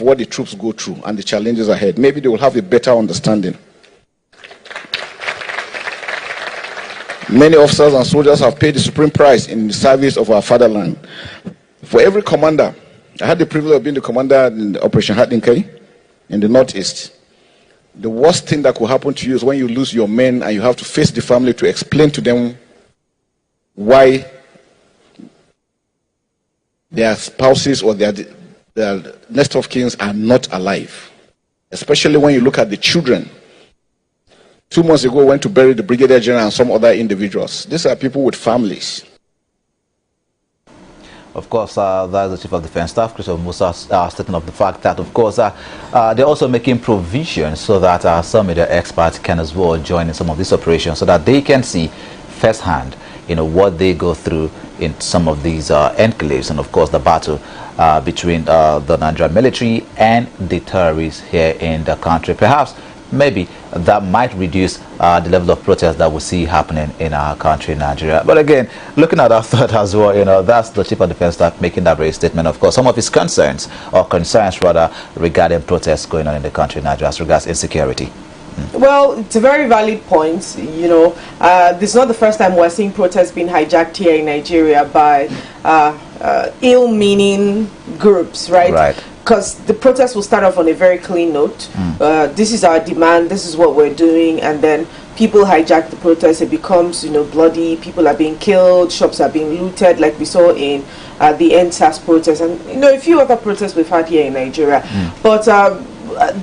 what the troops go through and the challenges ahead. Maybe they will have a better understanding. Many officers and soldiers have paid the supreme price in the service of our fatherland. For every commander, I had the privilege of being the commander in the Operation Hadinkai in the Northeast. The worst thing that could happen to you is when you lose your men and you have to face the family to explain to them why their spouses or their next of kin are not alive. Especially when you look at the children. 2 months ago, I went to bury the Brigadier General and some other individuals. These are people with families. Of course, that's the Chief of Defense Staff, Christopher Musa, stating of the fact that, of course, they're also making provisions so that some media experts can as well join in some of these operations so that they can see firsthand, what they go through in some of these enclaves, and of course the battle between the Nigerian military and the terrorists here in the country. Perhaps, maybe that might reduce the level of protest that we see happening in our country, Nigeria. But again, looking at our thought as well, that's the Chief of Defense Staff making that very statement. Of course, some of his concerns rather, regarding protests going on in the country, Nigeria, as regards insecurity. Well, it's a very valid point. This is not the first time we're seeing protests being hijacked here in Nigeria by ill-meaning groups, right? Right. Because the protest will start off on a very clean note. This is our demand, this is what we're doing, and then people hijack the protest. It becomes, bloody, people are being killed, shops are being looted, like we saw in the NSAS protest, and, a few other protests we've had here in Nigeria. But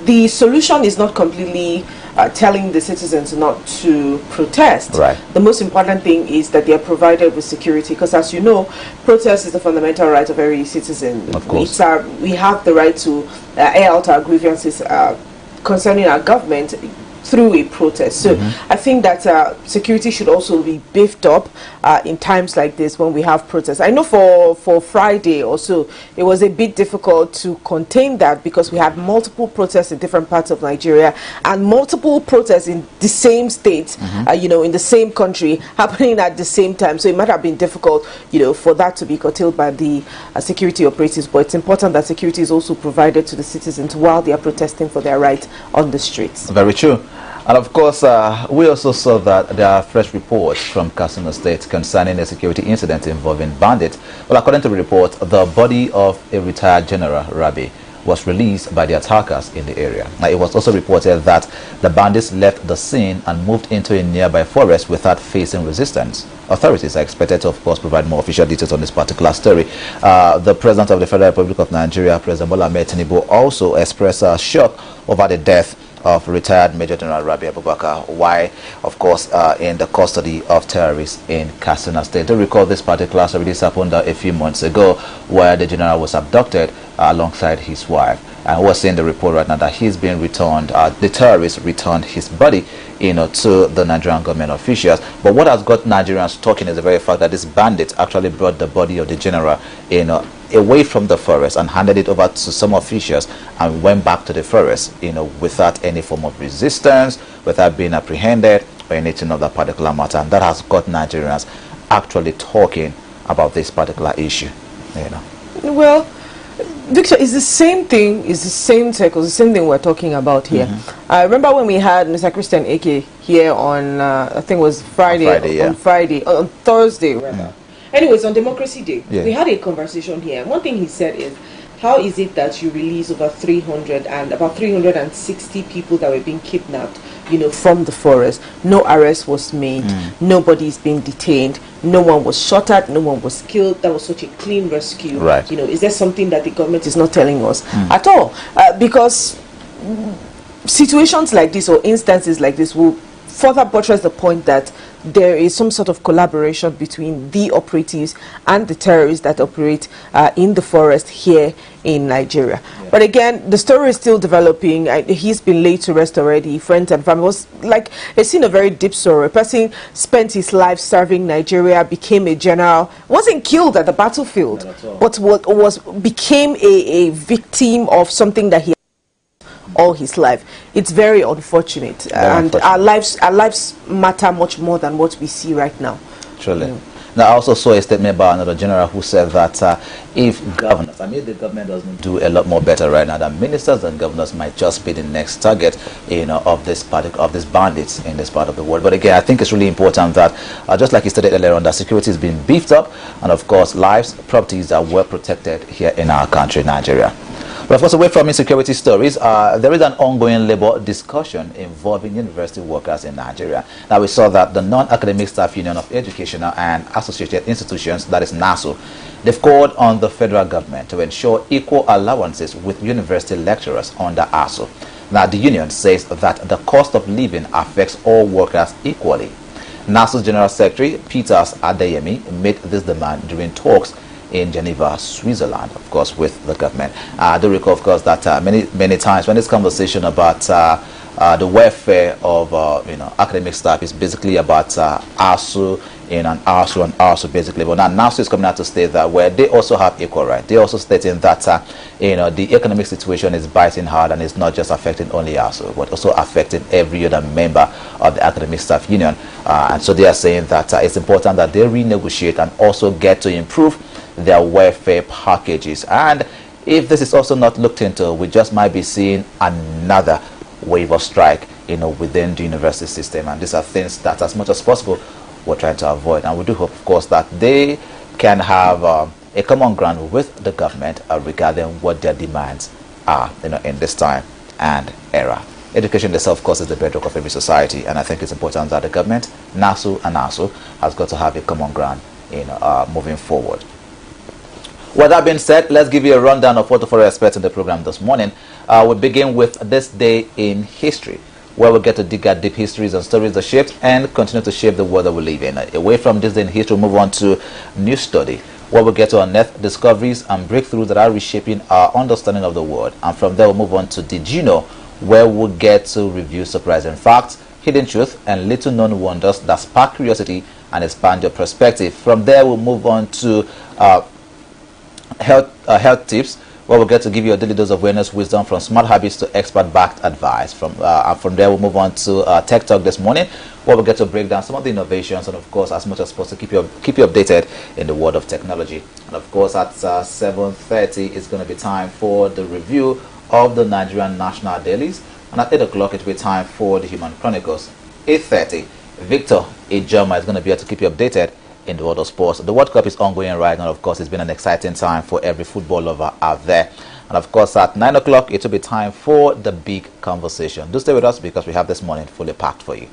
the solution is not completely telling the citizens not to protest. Right. The most important thing is that they are provided with security, because as you know, protest is the fundamental right of every citizen. Of course. We have the right to air out our grievances concerning our government through a protest. So I think that security should also be beefed up in times like this when we have protests. I know for Friday or so, it was a bit difficult to contain that because we had multiple protests in different parts of Nigeria and multiple protests in the same state, in the same country, happening at the same time. So it might have been difficult, for that to be curtailed by the security operatives. But it's important that security is also provided to the citizens while they are protesting for their right on the streets. Very true. And of course, we also saw that there are fresh reports from Katsina State concerning a security incident involving bandits. Well, according to the report, the body of a retired General Rabi was released by the attackers in the area. Now, it was also reported that the bandits left the scene and moved into a nearby forest without facing resistance. Authorities are expected to, of course, provide more official details on this particular story. The President of the Federal Republic of Nigeria, President Bola Ahmed Tinubu, also expressed shock over the death of retired Major General Rabi Abubakar, why, of course, in the custody of terrorists in Katsina State. Do recall this particular story. This happened a few months ago, where the general was abducted alongside his wife. And we're seeing the report right now that he's been returned. The terrorists returned his body, to the Nigerian government officials. But what has got Nigerians talking is the very fact that these bandits actually brought the body of the general, away from the forest and handed it over to some officials and went back to the forest, without any form of resistance, without being apprehended or anything of that particular matter. And that has got Nigerians actually talking about this particular issue, Well, Victor, it's the same thing, it's the same circles, the same thing we're talking about here. I remember when we had Mr. Christian Eke here on, I think it was Friday, on Thursday, rather. Anyways, on Democracy Day, we had a conversation here. And one thing he said is, how is it that you release over 300 and about 360 people that were being kidnapped, from the forest? No arrest was made. Nobody is being detained. No one was shot at. No one was killed. That was such a clean rescue. Right. Is there something that the government is not telling us at all? Because situations like this or instances like this will further buttress the point that there is some sort of collaboration between the operatives and the terrorists that operate in the forest here in Nigeria. But again, the story is still developing. He's been laid to rest already. Friends and family was like, it's in a very deep sorrow. A person spent his life serving Nigeria, became a general, wasn't killed at the battlefield, but became a victim of something that he all his life. It's very unfortunate, and our lives matter much more than what we see right now. Truly. Now, I also saw a statement by another general who said that if governors, I mean, the government doesn't do a lot more better right now, than ministers and governors might just be the next target, of this bandits in this part of the world. But again, I think it's really important that, just like you stated earlier on, that security is being beefed up, and of course, lives, properties are well protected here in our country, Nigeria. But of course, away from insecurity stories, there is an ongoing labor discussion involving university workers in Nigeria. Now, we saw that the Non-Academic Staff Union of Educational and Associated Institutions, that is NASU, they've called on the federal government to ensure equal allowances with university lecturers under ASU. Now, the union says that the cost of living affects all workers equally. NASU's General Secretary, Peters Adeyemi, made this demand during talks in Geneva, Switzerland, of course, with the government. I do recall, of course, that many times when this conversation about the welfare of academic staff is basically about ASU and ASU basically. But now NASU is coming out to state that where they also have equal right. They also stating that the economic situation is biting hard, and it's not just affecting only ASU, but also affecting every other member of the academic staff union. And so they are saying that it's important that they renegotiate and also get to improve their welfare packages. And if this is also not looked into, we just might be seeing another wave of strike within the university system. And these are things that, as much as possible, we're trying to avoid. And we do hope, of course, that they can have a common ground with the government regarding what their demands are in this time and era. Education itself, of course, is the bedrock of every society, and I think it's important that the government, NASU and ASU, has got to have a common ground moving forward. With that being said, let's give you a rundown of what to follow expect in the program this morning. We begin with this day in history, where we get to dig at deep histories and stories that shaped and continue to shape the world that we live in. Away from this day in history, we move on to New Study, where we get to unearth discoveries and breakthroughs that are reshaping our understanding of the world. And from there, we'll move on to Did You Know, where we'll get to review surprising facts, hidden truth, and little known wonders that spark curiosity and expand your perspective. From there, we'll move on to health tips, where we'll get to give you a daily dose of wellness wisdom, from smart habits to expert-backed advice. From there, we'll move on to Tech Talk this morning, where we'll get to break down some of the innovations and, of course, as much as possible, keep you updated in the world of technology. And, of course, at 7:30, it's going to be time for the review of the Nigerian national dailies. And at 8 o'clock, it will be time for the Human Chronicles. 8:30, Victor Ejoma is going to be here to keep you updated in the world of sports. The World Cup is ongoing right now. Of course, it's been an exciting time for every football lover out there. And of course, at 9 o'clock, it will be time for the big conversation. Do stay with us, because we have this morning fully packed for you.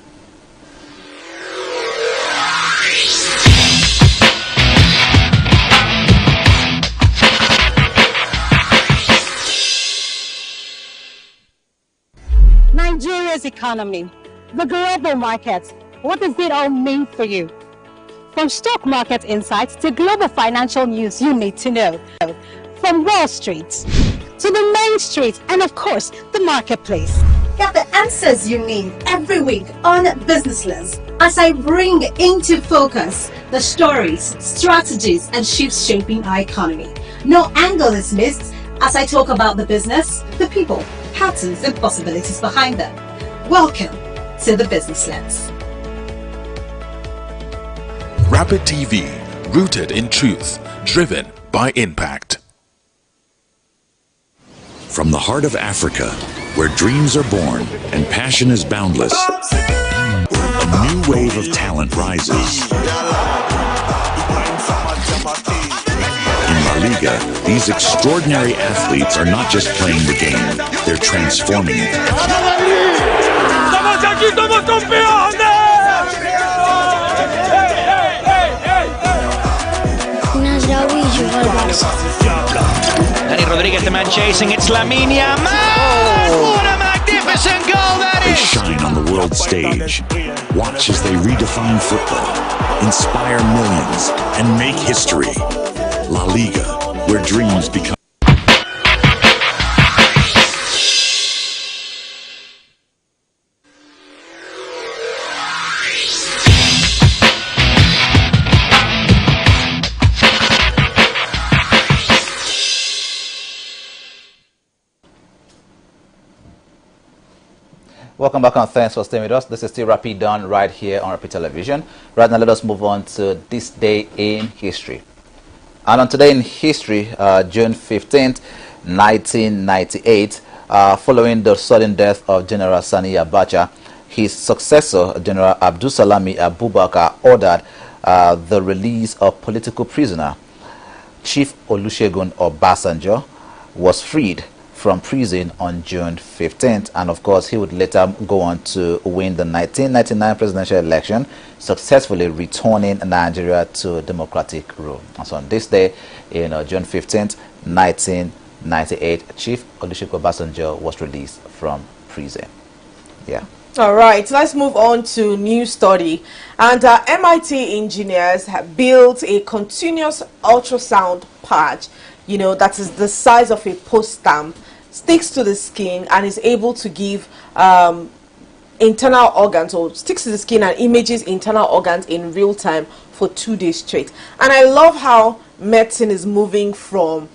Nigeria's economy, the global markets, what does it all mean for you? From stock market insights to global financial news you need to know. From Wall Street to the main street and, of course, the marketplace. Get the answers you need every week on Business Lens as I bring into focus the stories, strategies, and shifts shaping our economy. No angle is missed as I talk about the business, the people, patterns, and possibilities behind them. Welcome to the Business Lens. Rapid TV, rooted in truth, driven by impact. From the heart of Africa, where dreams are born and passion is boundless, a new wave of talent rises. In La Liga, these extraordinary athletes are not just playing the game, they're transforming it. Dani Rodriguez, the man chasing, it's Lamine Yamal! What a magnificent goal that They is! shine on the world stage. Watch as they redefine football, inspire millions, and make history. La Liga, where dreams become... Welcome back and thanks for staying with us. This is still Rapid Done right here on Rapid Television. Right now, let us move on to this day in history. And on today in history, June 15th, 1998, following the sudden death of General Sani Abacha, his successor, General Abdulsalami Abubakar, ordered the release of political prisoner. Chief Olusegun Obasanjo was freed from prison on June 15th, and of course he would later go on to win the 1999 presidential election, successfully returning Nigeria to democratic rule. And so on this day, June 15th, 1998, Chief Olusegun Obasanjo was released from prison. Yeah. All right, let's move on to new study. And MIT engineers have built a continuous ultrasound patch, that is the size of a post stamp, sticks to the skin and is able to give internal organs, or sticks to the skin and images internal organs in real time for 2 days straight. And I love how medicine is moving from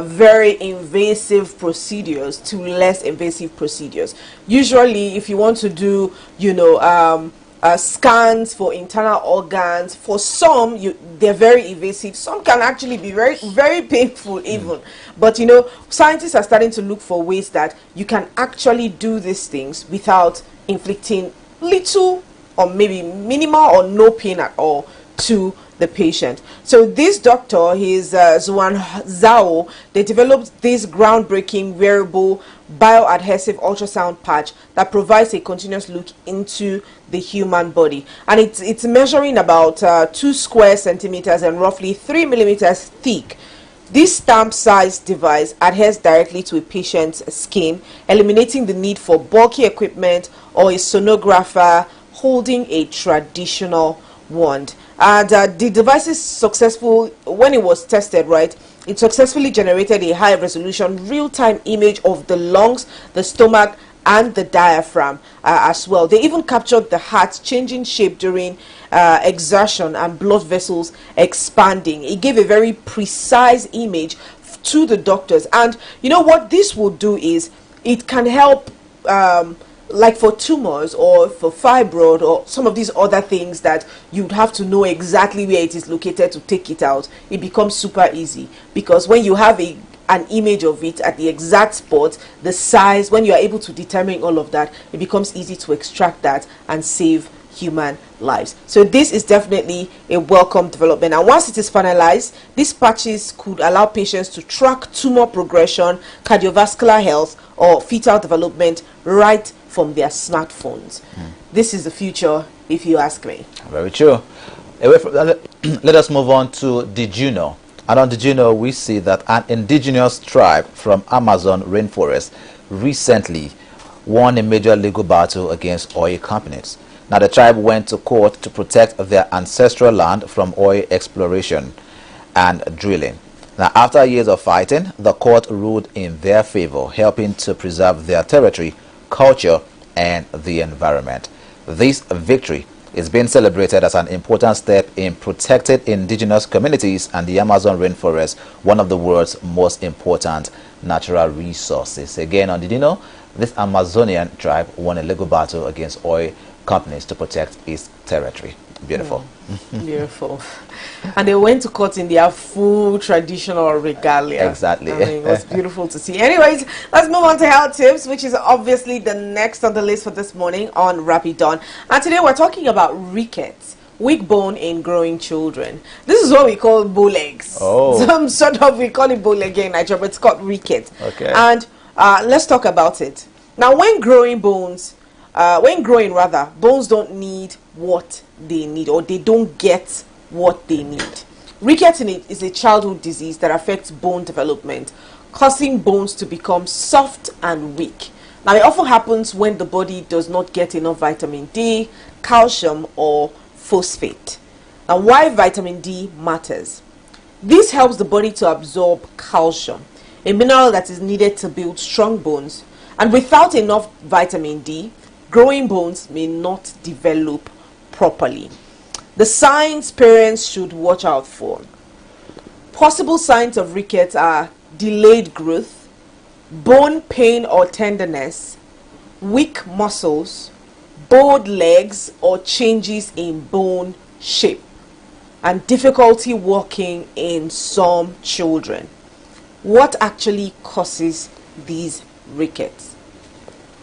very invasive procedures to less invasive procedures. Usually, if you want to do, scans for internal organs, for some they're very invasive. Some can actually be very, very painful even. But scientists are starting to look for ways that you can actually do these things without inflicting little or maybe minimal or no pain at all to the patient. So this doctor, he's Zuan Zhao, they developed this groundbreaking wearable bioadhesive ultrasound patch that provides a continuous look into the human body, and it's measuring about 2 square centimeters and roughly 3 millimeters thick. This stamp-sized device adheres directly to a patient's skin, eliminating the need for bulky equipment or a sonographer holding a traditional wand. And the device is successful. When it was tested, right, it successfully generated a high-resolution real-time image of the lungs, the stomach, and the diaphragm as well. They even captured the heart changing shape during exertion and blood vessels expanding. It gave a very precise image to the doctors. And you know what this will do is it can help like for tumors or for fibroid or some of these other things that you'd have to know exactly where it is located to take it out. It becomes super easy, because when you have an image of it at the exact spot, the size, when you are able to determine all of that, it becomes easy to extract that and save human lives. So this is definitely a welcome development, and once it is finalized, these patches could allow patients to track tumor progression, cardiovascular health, or fetal development right from their smartphones. This is the future, if you ask me. Very true. Away from that, let us move on to Did You Know? And on Did You Know, we see that an indigenous tribe from Amazon rainforest recently won a major legal battle against oil companies. Now, the tribe went to court to protect their ancestral land from oil exploration and drilling. Now, after years of fighting, the court ruled in their favor, helping to preserve their territory, culture, and the environment. This victory is being celebrated as an important step in protecting indigenous communities and the Amazon rainforest, one of the world's most important natural resources. Again, on Did You Know? This Amazonian tribe won a legal battle against oil companies to protect its territory. Beautiful. Beautiful. And they went to court in their full traditional regalia. Exactly. I mean, it was beautiful to see. Anyways, let's move on to health tips, which is obviously the next on the list for this morning on Rapid Dawn. And today we're talking about rickets, weak bone in growing children. This is what we call bow legs. Oh. Some sort of, we call it bow leg in Nigeria, but it's called rickets. Okay. And let's talk about it. Now, when growing, bones don't need what they need, or they don't get what they need. Rickets is a childhood disease that affects bone development, causing bones to become soft and weak. Now, it often happens when the body does not get enough vitamin D, calcium, or phosphate. Now, why vitamin D matters? This helps the body to absorb calcium, a mineral that is needed to build strong bones. And without enough vitamin D, growing bones may not develop properly. The signs parents should watch out for. Possible signs of rickets are delayed growth, bone pain or tenderness, weak muscles, bowed legs, or changes in bone shape, and difficulty walking in some children. What actually causes these rickets?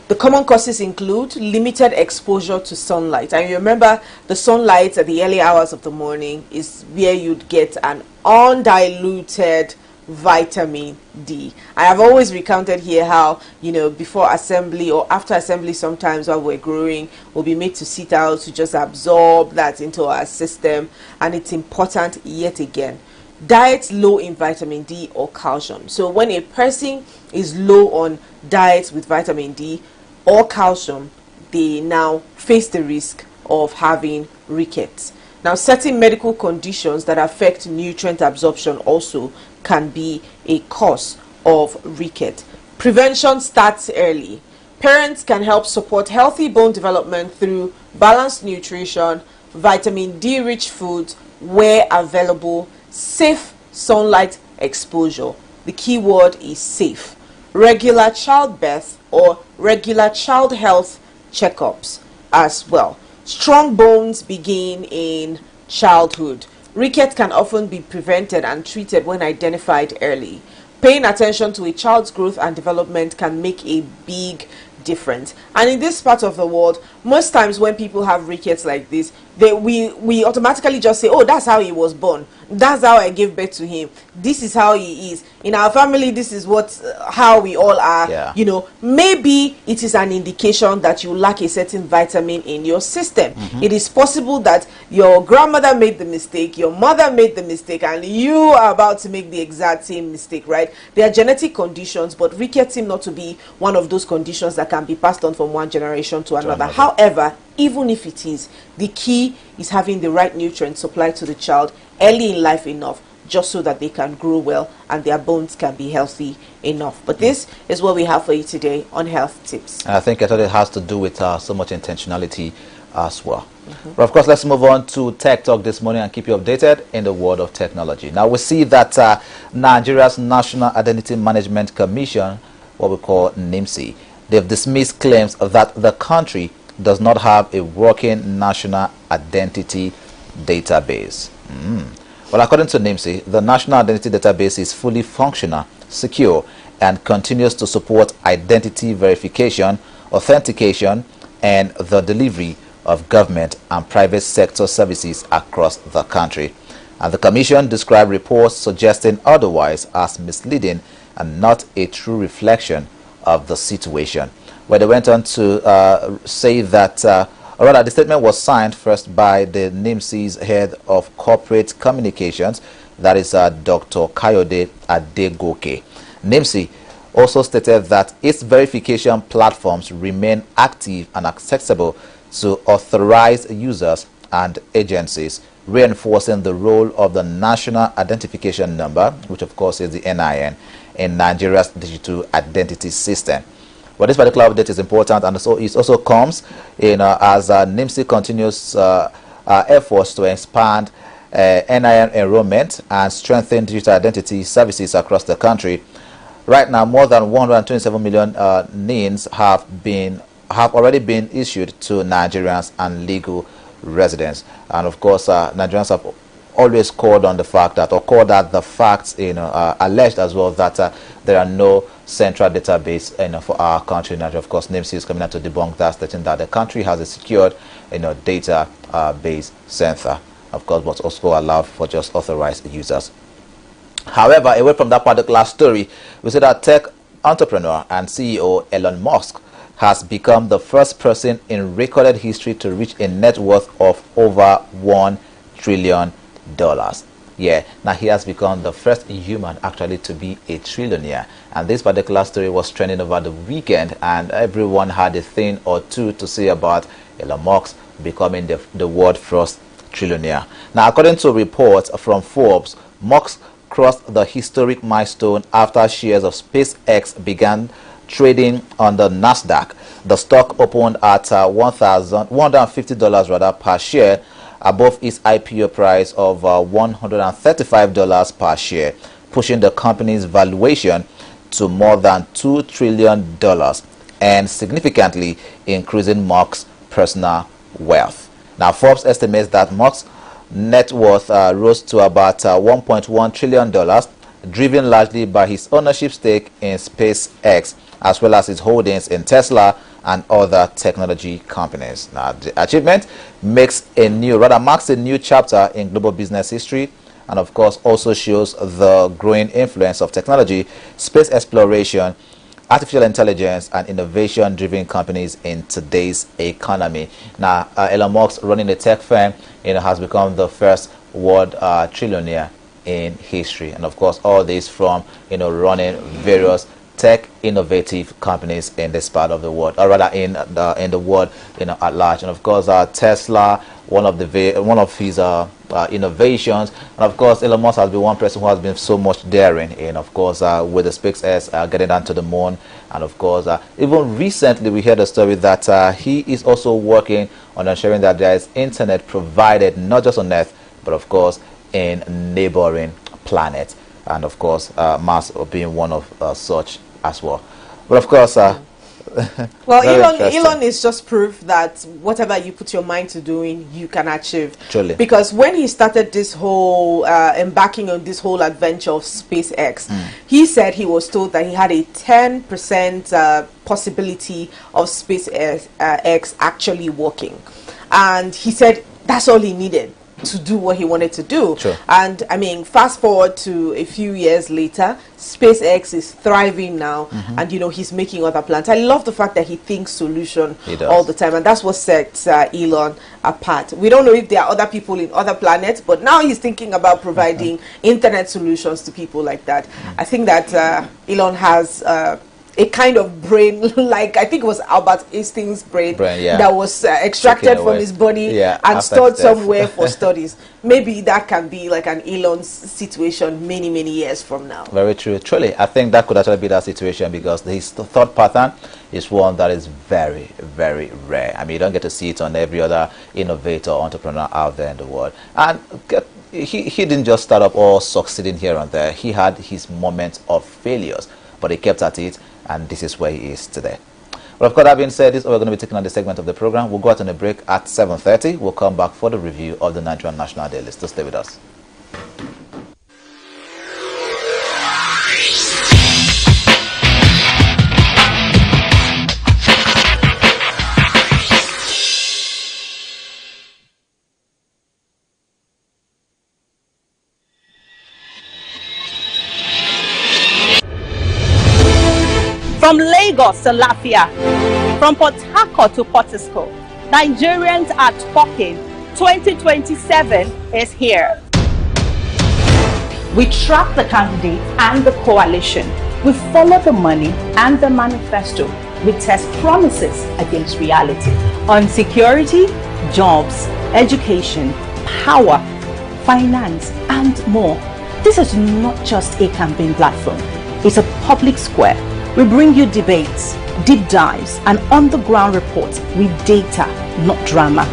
The common causes include limited exposure to sunlight. And you remember, the sunlight at the early hours of the morning is where you'd get an undiluted vitamin D. I have always recounted here how, before assembly or after assembly, sometimes while we're growing, we'll be made to sit out to just absorb that into our system. And it's important yet again. Diets low in vitamin D or calcium. So when a person is low on diets with vitamin D or calcium, they now face the risk of having rickets. Now, certain medical conditions that affect nutrient absorption also can be a cause of ricket. Prevention starts early. Parents can help support healthy bone development through balanced nutrition, vitamin D-rich foods where available, safe sunlight exposure. The key word is safe. Regular childbirth or regular child health checkups as well. Strong bones begin in childhood. Rickets can often be prevented and treated when identified early. Paying attention to a child's growth and development can make a big difference. And in this part of the world, most times when people have rickets like this, we automatically just say, oh, that's how he was born, that's how I gave birth to him, this is how he is in our family, this is how we all are. Maybe it is an indication that you lack a certain vitamin in your system. It is possible that your grandmother made the mistake, your mother made the mistake, and you are about to make the exact same mistake, right? There are genetic conditions, but rickets seem not to be one of those conditions that can be passed on from one generation to another. However, even if it is, the key is having the right nutrients supplied to the child early in life enough, just so that they can grow well and their bones can be healthy enough. But this is what we have for you today on Health Tips. I think it has to do with so much intentionality as well. But of course, let's move on to Tech Talk this morning and keep you updated in the world of technology. Now, we see that Nigeria's National Identity Management Commission, what we call NIMC, they've dismissed claims that the country does not have a working national identity database. Well, according to NIMC, the National Identity Database is fully functional, secure, and continues to support identity verification, authentication, and the delivery of government and private sector services across the country. And the Commission described reports suggesting otherwise as misleading and not a true reflection of the situation. Where they went on to say that, the statement was signed first by the NIMC's head of corporate communications, that is Dr. Kayode Adegoke. NIMC also stated that its verification platforms remain active and accessible to authorized users and agencies, reinforcing the role of the National Identification Number, which of course is the NIN, in Nigeria's digital identity system. But this particular update is important, and so it also comes in as NIMC continues efforts to expand NIN enrollment and strengthen digital identity services across the country. Right now, more than 127 million NINs have already been issued to Nigerians and legal residents. And of course, Nigerians have always called on the fact that, or called out the facts, alleged as well that there are no central database for our country. And of course, NIMC is coming out to debunk that, stating that the country has a secured database center, of course, but also allowed for just authorized users. However, away from that particular story, we see that tech entrepreneur and CEO Elon Musk has become the first person in recorded history to reach a net worth of over $1 trillion. Yeah, now he has become the first human actually to be a trillionaire. And this particular story was trending over the weekend, and everyone had a thing or two to say about Elon Musk becoming the world's first trillionaire. Now, according to reports from Forbes, Musk crossed the historic milestone after shares of SpaceX began trading on the Nasdaq. The stock opened at $150 per share, above its IPO price of $135 per share, pushing the company's valuation to more than $2 trillion. and significantly increasing Musk's personal wealth. Now, Forbes estimates that Musk's net worth rose to about $1.1 trillion, driven largely by his ownership stake in SpaceX, as well as his holdings in Tesla and other technology companies. Now, the achievement marks a new chapter in global business history, and of course also shows the growing influence of technology, space exploration, artificial intelligence, and innovation-driven companies in today's economy. Now, Elon Musk, running a tech firm, has become the first world trillionaire in history, and of course all this from running various tech innovative companies in this part of the world, or rather in the world at large. And of course Tesla, one of his innovations, and of course Elon Musk has been one person who has been so much daring in, of course, with the SpaceX getting down to the moon. And of course even recently we heard a story that he is also working on ensuring that there is internet provided not just on Earth but of course in neighboring planets, and of course Mars being one of such as well. But of course well, Elon is just proof that whatever you put your mind to doing, you can achieve. Truly. Because when he started this whole embarking on this whole adventure of SpaceX, he said he was told that he had a 10% possibility of SpaceX actually working, and he said that's all he needed to do what he wanted to do. Sure. And I mean, fast forward to a few years later, SpaceX is thriving now, and he's making other plans. I love the fact that he thinks solution all the time, and that's what sets Elon apart. We don't know if there are other people in other planets, but now he's thinking about providing internet solutions to people like that. I think that Elon has a kind of brain, like I think it was Albert Einstein's brain that was extracted from his body and stored somewhere for studies. Maybe that can be like an Elon's situation many years from now. Very true. Truly, I think that could actually be that situation, because his thought pattern is one that is very rare. I mean, you don't get to see it on every other innovator or entrepreneur out there in the world. And he didn't just start up all succeeding here and there. He had his moments of failures, but he kept at it, and this is where he is today. Well, of course, that being said, this is all we're going to be taking on this segment of the program. We'll go out on a break at 7:30. We'll come back for the review of the Nigerian National Daily. So stay with us. From Lagos to Lafia, from Port Harcourt to Portisco, Nigerians are talking. 2027 is here. We track the candidate and the coalition. We follow the money and the manifesto. We test promises against reality. On security, jobs, education, power, finance, and more. This is not just a campaign platform. It's a public square. We bring you debates, deep dives, and on-the-ground reports with data, not drama.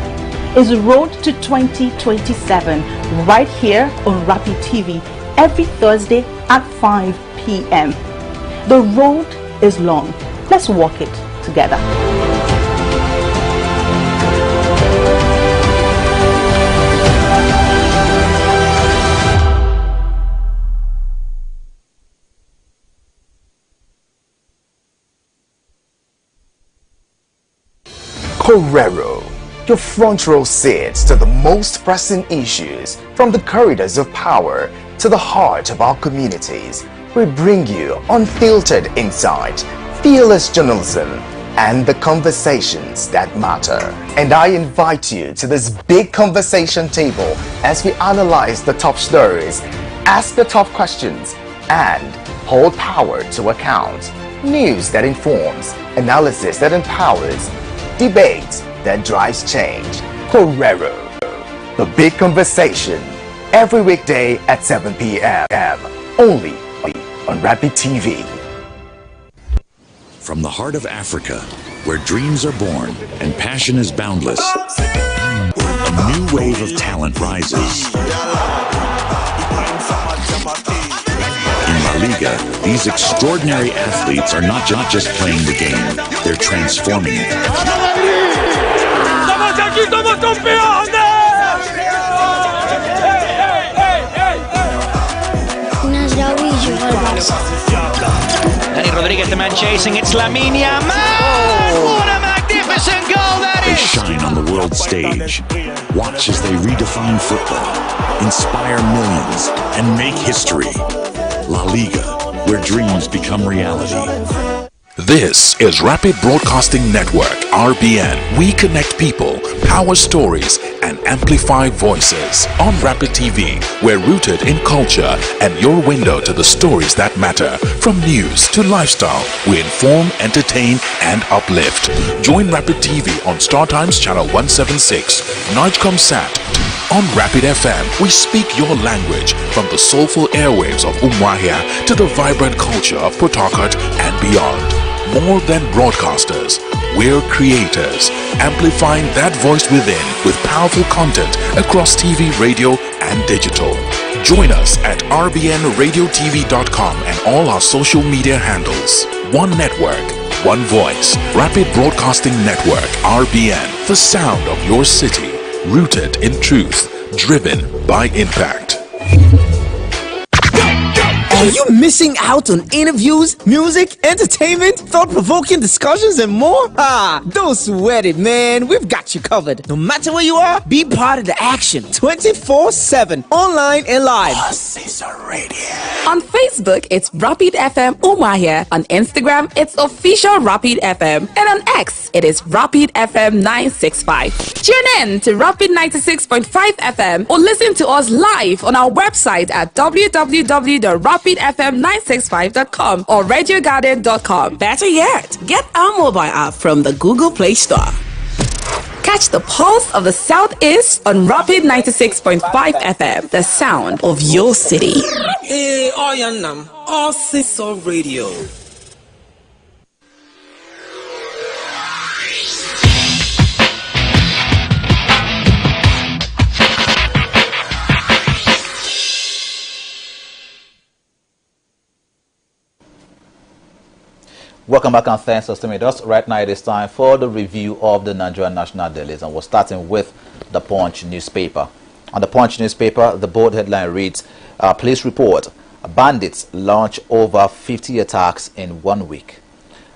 It's the road to 2027 right here on Rapid TV every Thursday at 5 p.m. The road is long. Let's walk it together. Correro, your front row seat to the most pressing issues, from the corridors of power to the heart of our communities. We bring you unfiltered insight, fearless journalism, and the conversations that matter. And I invite you to this big conversation table as we analyze the top stories, ask the tough questions, and hold power to account. News that informs, analysis that empowers, debate that drives change. Correro, the big conversation, every weekday at 7 p.m. only on Rapid TV. From the heart of Africa, where dreams are born and passion is boundless, a new wave of talent rises. In La Liga, these extraordinary athletes are not just playing the game, they're transforming it. Danny Rodriguez, the man chasing. It's Lamine Yamal. What a magnificent goal that They is! shine on the world stage. Watch as they redefine football, inspire millions, and make history. La Liga, where dreams become reality. This is Rapid Broadcasting Network, RBN. We connect people, power stories, and amplify voices. On Rapid TV, we're rooted in culture and your window to the stories that matter. From news to lifestyle, we inform, entertain, and uplift. Join Rapid TV on StarTimes Channel 176, Nigecomsat. On Rapid FM, we speak your language from the soulful airwaves of Umuahia to the vibrant culture of Port Harcourt and beyond. More than broadcasters, we're creators, amplifying that voice within with powerful content across TV, radio, and digital. Join us at rbnradiotv.com and all our social media handles. One network, one voice. Rapid Broadcasting Network, RBN, the sound of your city. Rooted in truth, driven by impact. Are you missing out on interviews, music, entertainment, thought-provoking discussions, and more? Don't sweat it, man. We've got you covered. No matter where you are, be part of the action 24/7, online and live. On Facebook, it's Rapid FM Umuahia. On Instagram, it's official Rapid FM. And on X, it is Rapid FM 965. Tune in to Rapid 96.5 FM or listen to us live on our website at www.rapidfm965.com or radiogarden.com. Better yet, get our mobile app from the Google Play Store. Catch the pulse of the Southeast on Rapid 96.5 FM, the sound of your city. Hey, Oyanam, all Siso Radio. Welcome back and thanks for staying with us. Right now it is time for the review of the Nigerian national dailies, and we're starting with the Punch newspaper. On the Punch newspaper, the bold headline reads, police report, bandits launch over 50 attacks in 1 week.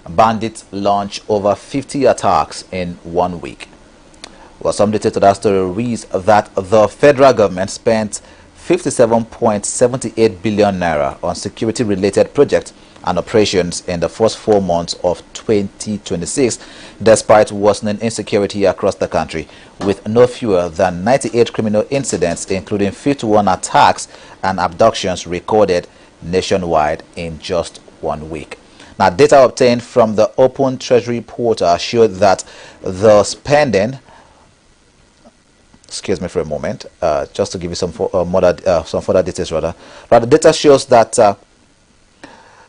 Bandits launch over 50 attacks in 1 week. Well, some detail to that story reads that the federal government spent 57.78 billion naira on security-related projects and operations in the first 4 months of 2026, despite worsening insecurity across the country, with no fewer than 98 criminal incidents, including 51 attacks and abductions recorded nationwide in just 1 week. Now, data obtained from the Open Treasury portal showed that the spending, excuse me for a moment, just to give you some further details rather. But the data shows that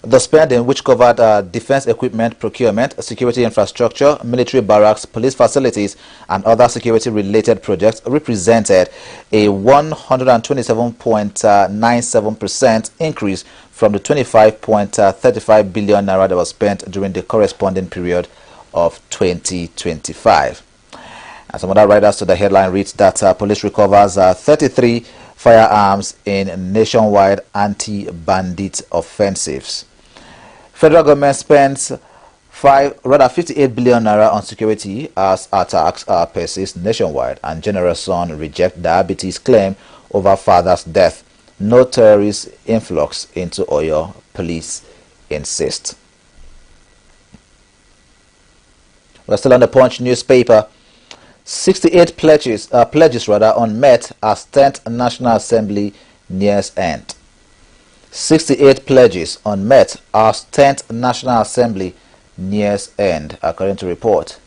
the spending, which covered defense equipment procurement, security infrastructure, military barracks, police facilities, and other security-related projects, represented a 127.97% increase from the 25.35 billion naira that was spent during the corresponding period of 2025. And some other writers to the headline reads that police recovers 33 firearms in nationwide anti-bandit offensives. Federal government spends 58 billion naira on security as attacks persist nationwide, and General Son reject diabetes claim over father's death. No terrorist influx into Oyo, police insist. We're still on the Punch newspaper. 68 pledges unmet as 10th National Assembly nears end. 68 pledges unmet as 10th National Assembly nears end, according to report.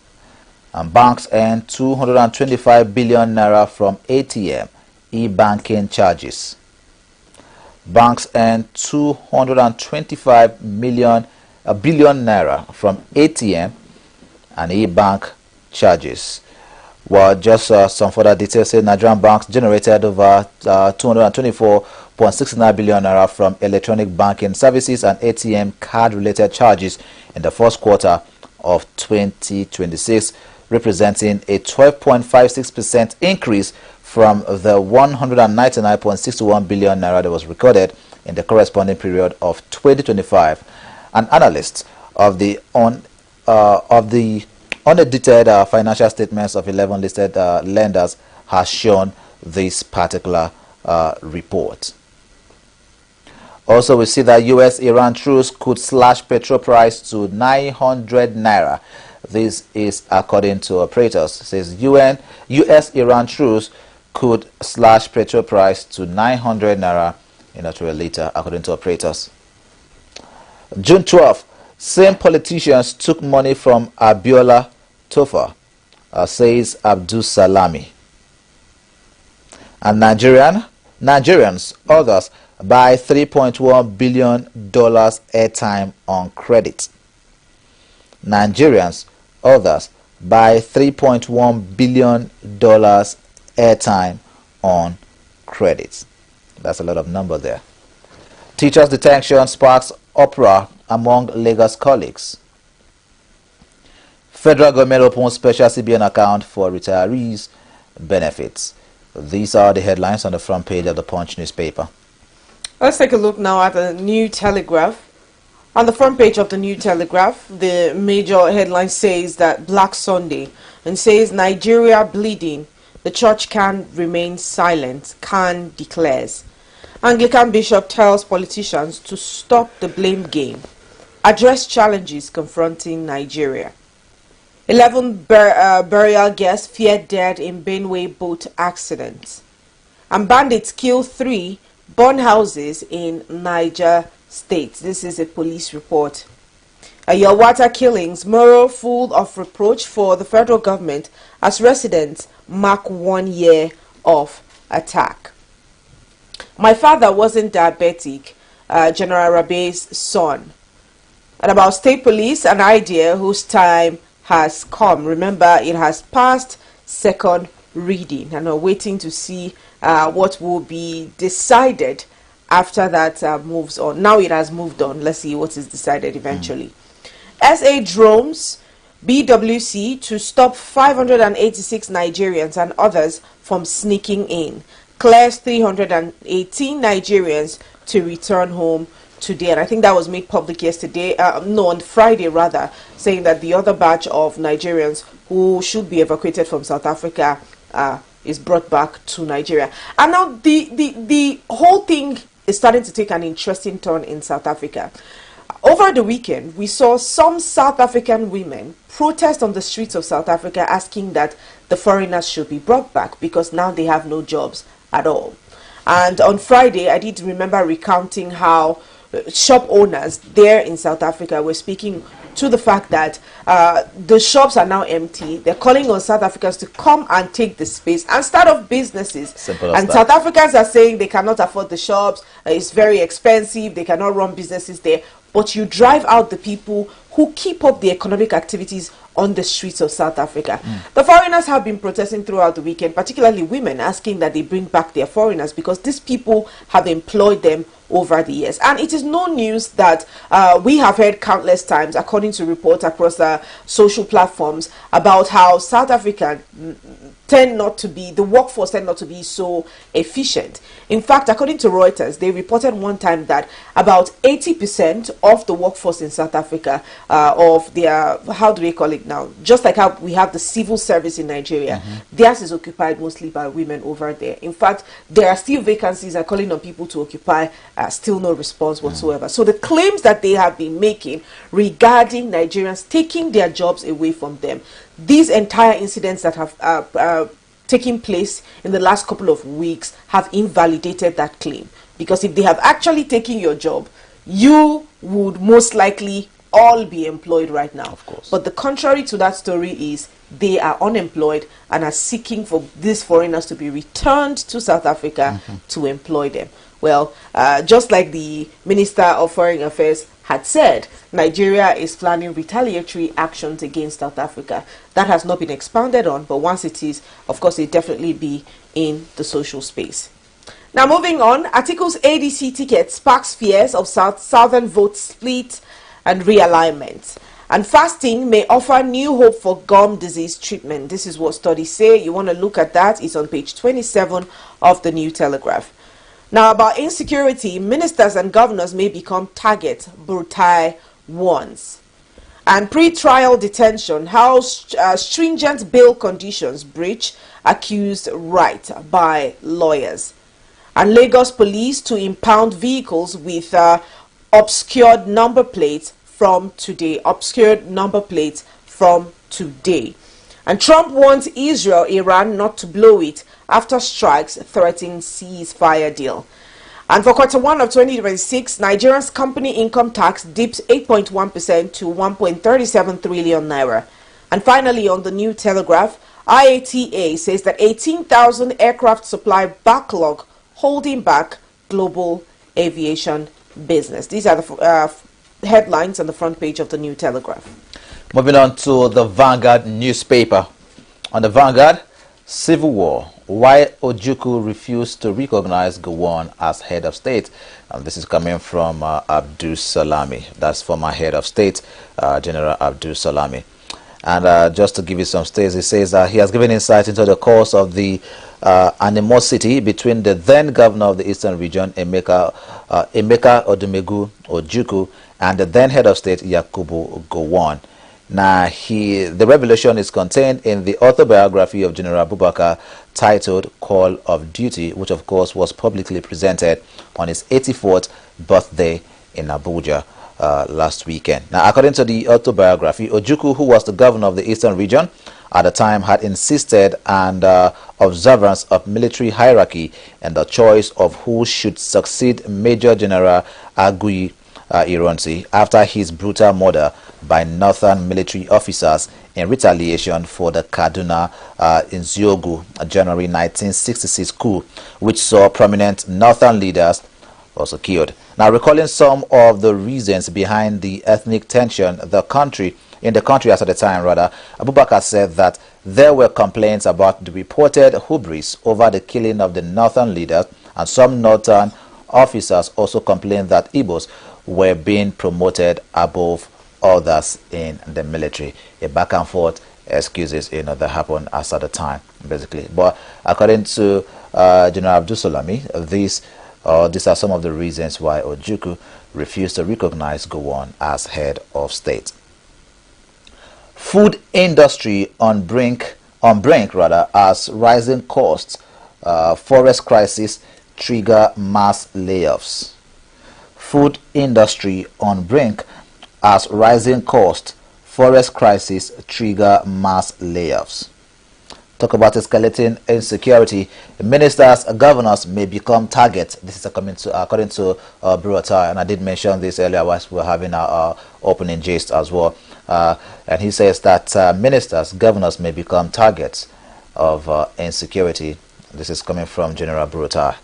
And banks earn 225 billion naira from ATM e-banking charges. Banks earn 225 billion naira from ATM and e-bank charges. Well, just some further details say Nigerian banks generated over 224.69 billion naira from electronic banking services and ATM card-related charges in the first quarter of 2026, representing a 12.56% increase from the 199.61 billion naira that was recorded in the corresponding period of 2025. An analyst of the unaudited financial statements of 11 listed lenders has shown this particular report. Also, we see that U.S.-Iran truce could slash petrol price to 900 naira. This is according to operators. It says U.S.-Iran truce could slash petrol price to 900 naira in a liter, according to operators. June 12th, same politicians took money from Abiola Tofa, says Abdul Salami. And Nigerians, others, buy $3.1 billion airtime on credit. Nigerians, others, buy $3.1 billion airtime on credit. That's a lot of number there. Teachers' detention sparks uproar among Lagos colleagues. Federal government opens special CBN account for retirees' benefits. These are the headlines on the front page of the Punch newspaper. Let's take a look now at the New Telegraph. On the front page of the New Telegraph, the major headline says that Black Sunday and says Nigeria bleeding. The church can remain silent. Khan declares. Anglican bishop tells politicians to stop the blame game. Address challenges confronting Nigeria. 11 burial guests feared dead in Benue boat accident. And bandits kill 3, burn houses in Niger State. This is a police report. Yawata killings, moral full of reproach for the federal government as residents mark 1 year of attack. My father wasn't diabetic, General Rabe's son. And about state police, an idea whose time has come. Remember, it has passed second reading and are waiting to see what will be decided after that moves on. Now it has moved on. Let's see what is decided eventually. SA drones BWC to stop 586 Nigerians and others from sneaking in. Clears 318 Nigerians to return home today, and I think that was made public yesterday, on Friday rather, saying that the other batch of Nigerians who should be evacuated from South Africa is brought back to Nigeria. And now the whole thing is starting to take an interesting turn in South Africa. Over the weekend, we saw some South African women protest on the streets of South Africa asking that the foreigners should be brought back because now they have no jobs at all. And on Friday, I did remember recounting how shop owners there in South Africa were speaking to the fact that the shops are now empty. They're calling on South Africans to come and take the space and start off businesses. Simple as and that. South Africans are saying they cannot afford the shops. It's very expensive. They cannot run businesses there. But you drive out the people who keep up the economic activities on the streets of South Africa. The foreigners have been protesting throughout the weekend, particularly women, asking that they bring back their foreigners because these people have employed them over the years. And it is no news that we have heard countless times, according to reports across the social platforms, about how South Africa the workforce tend not to be so efficient. In fact, according to Reuters, they reported one time that about 80% of the workforce in South Africa, of their, how do we call it now? Just like how we have the civil service in Nigeria, theirs is occupied mostly by women over there. In fact, there are still vacancies and calling on people to occupy, still no response whatsoever. So the claims that they have been making regarding Nigerians taking their jobs away from them, these entire incidents that have taken place in the last couple of weeks have invalidated that claim. Because if they have actually taken your job, you would most likely all be employed right now. Of course. But the contrary to that story is they are unemployed and are seeking for these foreigners to be returned to South Africa to employ them. Well, just like the Minister of Foreign Affairs had said, Nigeria is planning retaliatory actions against South Africa. That has not been expounded on, but once it is, of course, it definitely be in the social space. Now, moving on, Atiku's ADC ticket sparks fears of Southern vote split and realignment. And fasting may offer new hope for gum disease treatment. This is what studies say. You want to look at that. It's on page 27 of the New Telegraph. Now, about insecurity, ministers and governors may become target, Brutai warns. And pre-trial detention, how stringent bail conditions breach accused right by lawyers. And Lagos police to impound vehicles with obscured number plates from today. And Trump wants Israel, Iran not to blow it after strikes threaten ceasefire deal. And for Q1 of 2026, Nigeria's company income tax dips 8.1% to 1.37 trillion naira. And finally, on the New Telegraph, IATA says that 18,000 aircraft supply backlog holding back global aviation business. These are the headlines on the front page of the New Telegraph. Moving on to the Vanguard newspaper. On the Vanguard, civil war. Why Ojukwu refused to recognize Gowon as head of state. This is coming from Abdul Salami. That's former head of state, General Abdul Salami. And just to give you some states, he says that he has given insight into the cause of the animosity between the then governor of the Eastern Region, Emeka Odumegu Ojukwu, and the then head of state, Yakubu Gowon. Now, the revelation is contained in the autobiography of General Abubakar titled Call of Duty, which of course was publicly presented on his 84th birthday in Abuja last weekend. Now, according to the autobiography, Ojukwu, who was the governor of the Eastern Region at the time, had insisted on observance of military hierarchy and the choice of who should succeed Major General Agui Ironsi after his brutal murder by northern military officers in retaliation for the Kaduna Nziogu January 1966 coup, which saw prominent northern leaders also killed. Now, recalling some of the reasons behind the ethnic tension in the country at the time, Abubakar said that there were complaints about the reported hubris over the killing of the northern leaders, and some northern officers also complained that Igbos were being promoted above others in the military. A back and forth excuses, that happened as at the time, basically. But according to General Abdul Salami, these are some of the reasons why Ojukwu refused to recognize Gowon as head of state. Food industry on brink as rising costs, forest crisis trigger mass layoffs. Food industry on brink as rising cost, forest crisis trigger mass layoffs. Talk about escalating insecurity. Ministers, governors may become targets. This is according to Brutai, and I did mention this earlier whilst we were having our opening gist as well. And he says that ministers, governors may become targets of insecurity. This is coming from General Brutai.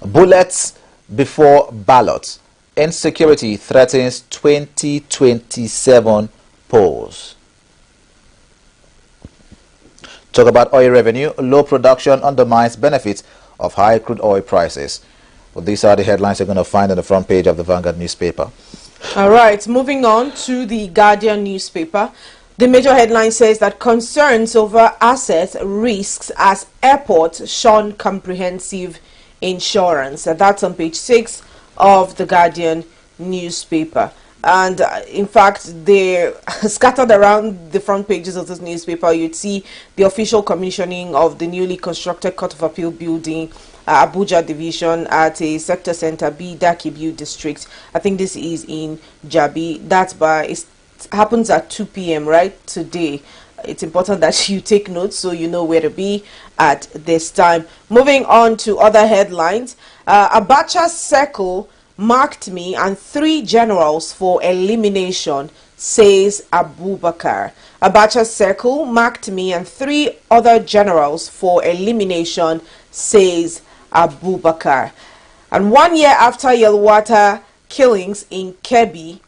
Bullets before ballots. Insecurity threatens 2027 polls. Talk about oil revenue. Low production undermines benefits of high crude oil prices. Well, these are the headlines you're going to find on the front page of the Vanguard newspaper. All right, moving on to the Guardian newspaper. The major headline says that concerns over asset risks as airports shun comprehensive insurance. That's on page 6 of the Guardian newspaper. And in fact, they're scattered around the front pages of this newspaper. You'd see the official commissioning of the newly constructed Court of Appeal building, Abuja division at a sector center, B Dakibu district. I think this is in Jabi. It happens at 2 p.m. right today. It's important that you take notes so you know where to be at this time. Moving on to other headlines. Abacha's circle marked me and 3 generals for elimination, says Abubakar. Abacha's circle marked me and 3 other generals for elimination, says Abubakar. And 1 year after Yelwata killings in Kebbi,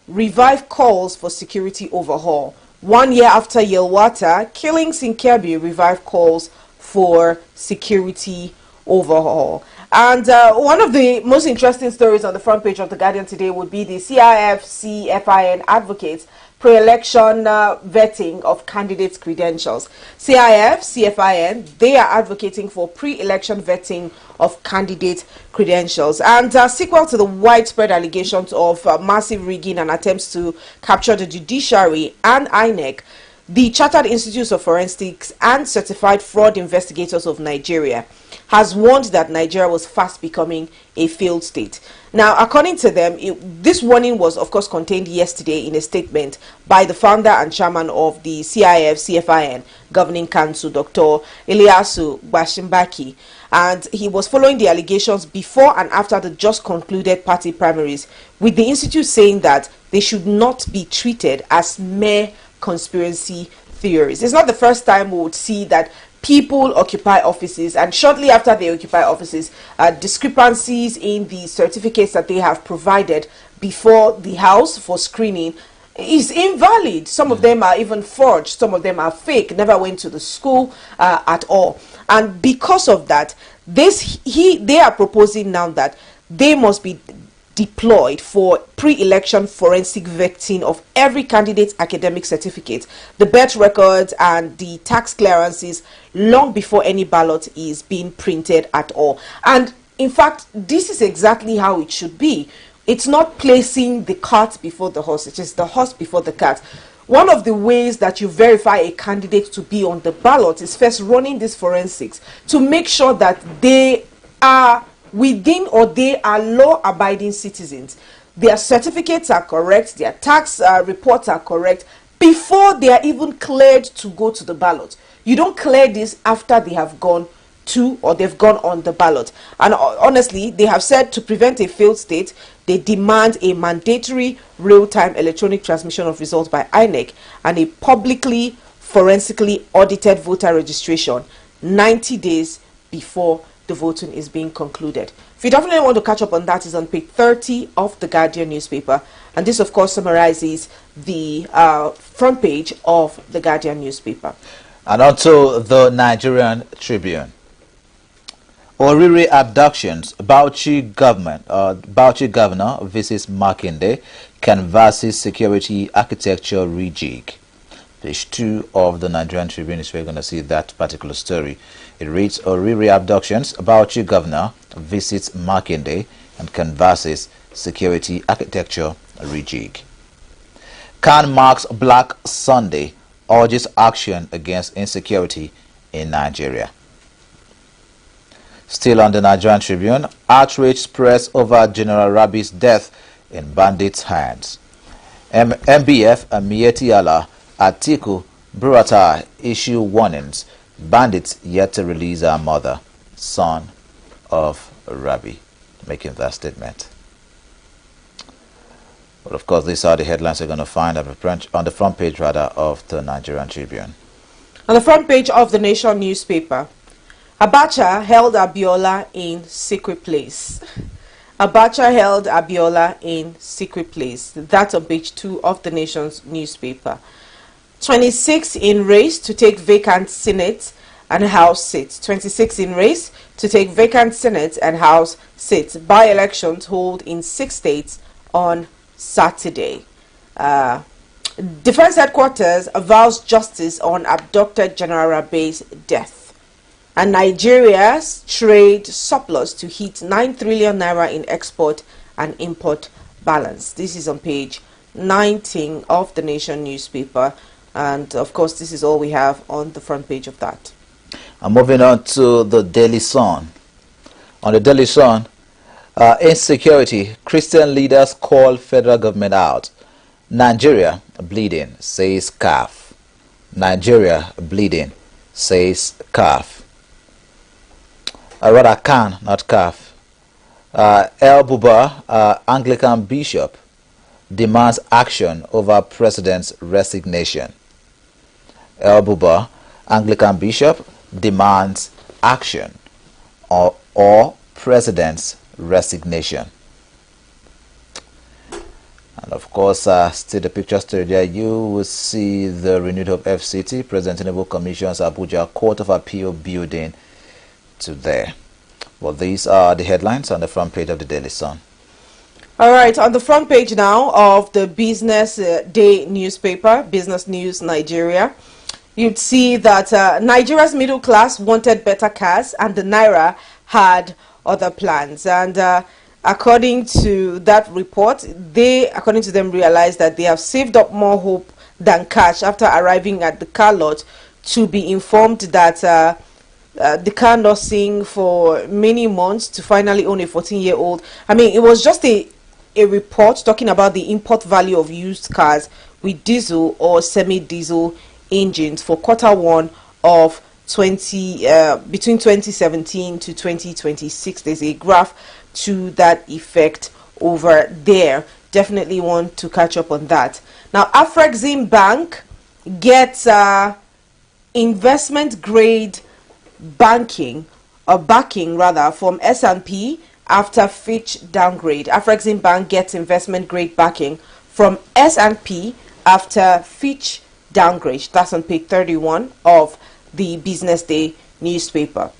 revive calls for security overhaul. 1 year after Yelwata killings in Kebbi, revive calls for security overhaul. And one of the most interesting stories on the front page of The Guardian today would be the CIF-CFIN advocates pre-election vetting of candidates' credentials. CIF, CFIN, they are advocating for pre-election vetting of candidate credentials. And sequel to the widespread allegations of massive rigging and attempts to capture the judiciary and INEC, the Chartered Institutes of Forensics and Certified Fraud Investigators of Nigeria has warned that Nigeria was fast becoming a failed state. Now, according to them, this warning was, of course, contained yesterday in a statement by the founder and chairman of the CIF-CFIN Governing Council, Dr. Ilyasu Bashimbaki. And he was following the allegations before and after the just concluded party primaries, with the institute saying that they should not be treated as mere conspiracy theories. It's not the first time we would see that people occupy offices, and shortly after they occupy offices, discrepancies in the certificates that they have provided before the house for screening is invalid. Some of them are even forged, some of them are fake, never went to the school at all. And because of that, they are proposing now that they must be deployed for pre-election forensic vetting of every candidate's academic certificate, the birth records and the tax clearances long before any ballot is being printed at all. And in fact, this is exactly how it should be. It's not placing the cart before the horse, it is the horse before the cart. One of the ways that you verify a candidate to be on the ballot is first running these forensics to make sure that they are within or they are law-abiding citizens. Their certificates are correct, their tax reports are correct before they are even cleared to go to the ballot. You don't clear this after they have gone to or they've gone on the ballot. And honestly, they have said to prevent a failed state, they demand a mandatory real-time electronic transmission of results by INEC and a publicly forensically audited voter registration 90 days before the voting is being concluded. If you definitely want to catch up on that, is on page 30 of the Guardian newspaper, and this of course summarizes the front page of the Guardian newspaper. And also the Nigerian Tribune. Oriri abductions, Bauchi governor visits Makinde, canvasses security architecture rejig. Page 2 of the Nigerian Tribune is where you're going to see that particular story. It reads, Oriri abductions, Bauchi governor visits Makinde and canvasses security architecture rejig. Khan marks Black Sunday, urges action against insecurity in Nigeria. Still on the Nigerian Tribune, outrage spreads over General Rabi's death in bandits' hands. MBF and Mieti Allah, Atiku, Buratai issue warnings. Bandits yet to release our mother, son of Rabi, making that statement. But of course, these are the headlines you're going to find on the front page of the Nigerian Tribune. On the front page of the Nation newspaper, Abacha held Abiola in secret place. Abacha held Abiola in secret place. That's on page 2 of the Nation's newspaper. 26 in race to take vacant Senate and House seats. 26 in race to take vacant Senate and House seats. By-elections hold in 6 states on Saturday. Defense Headquarters avows justice on abducted General Rabi's death. And Nigeria's trade surplus to hit 9 trillion naira in export and import balance. This is on page 19 of the Nation newspaper. And of course, this is all we have on the front page of that. And moving on to the Daily Sun. On the Daily Sun, insecurity, Christian leaders call federal government out. Nigeria bleeding, says CAF. Nigeria bleeding, says CAF. Rather Khan, not CAF. El Buba, Anglican bishop, demands action over president's resignation. El Buba, Anglican bishop, demands action or president's resignation. And of course, still the picture story there, you will see the renewed Hope FCT, President Tinubu commissions Abuja Court of Appeal building to there. Well, these are the headlines on the front page of the Daily Sun. All right, on the front page now of the Business Day newspaper, Business News Nigeria, you'd see that Nigeria's middle class wanted better cars and the Naira had other plans. And according to that report, according to them, realized that they have saved up more hope than cash after arriving at the car lot to be informed that the car nursing for many months to finally own a 14-year-old. I mean, it was just a report talking about the import value of used cars with diesel or semi-diesel engines for Q1 of between 2017 to 2026. There's a graph to that effect over there. Definitely want to catch up on that. Now, Afrexim Bank gets investment grade backing from S&P after Fitch downgrade. Afrexim Bank gets investment grade backing from S&P after Fitch downgrade. That's on page 31 of the Business Day newspaper.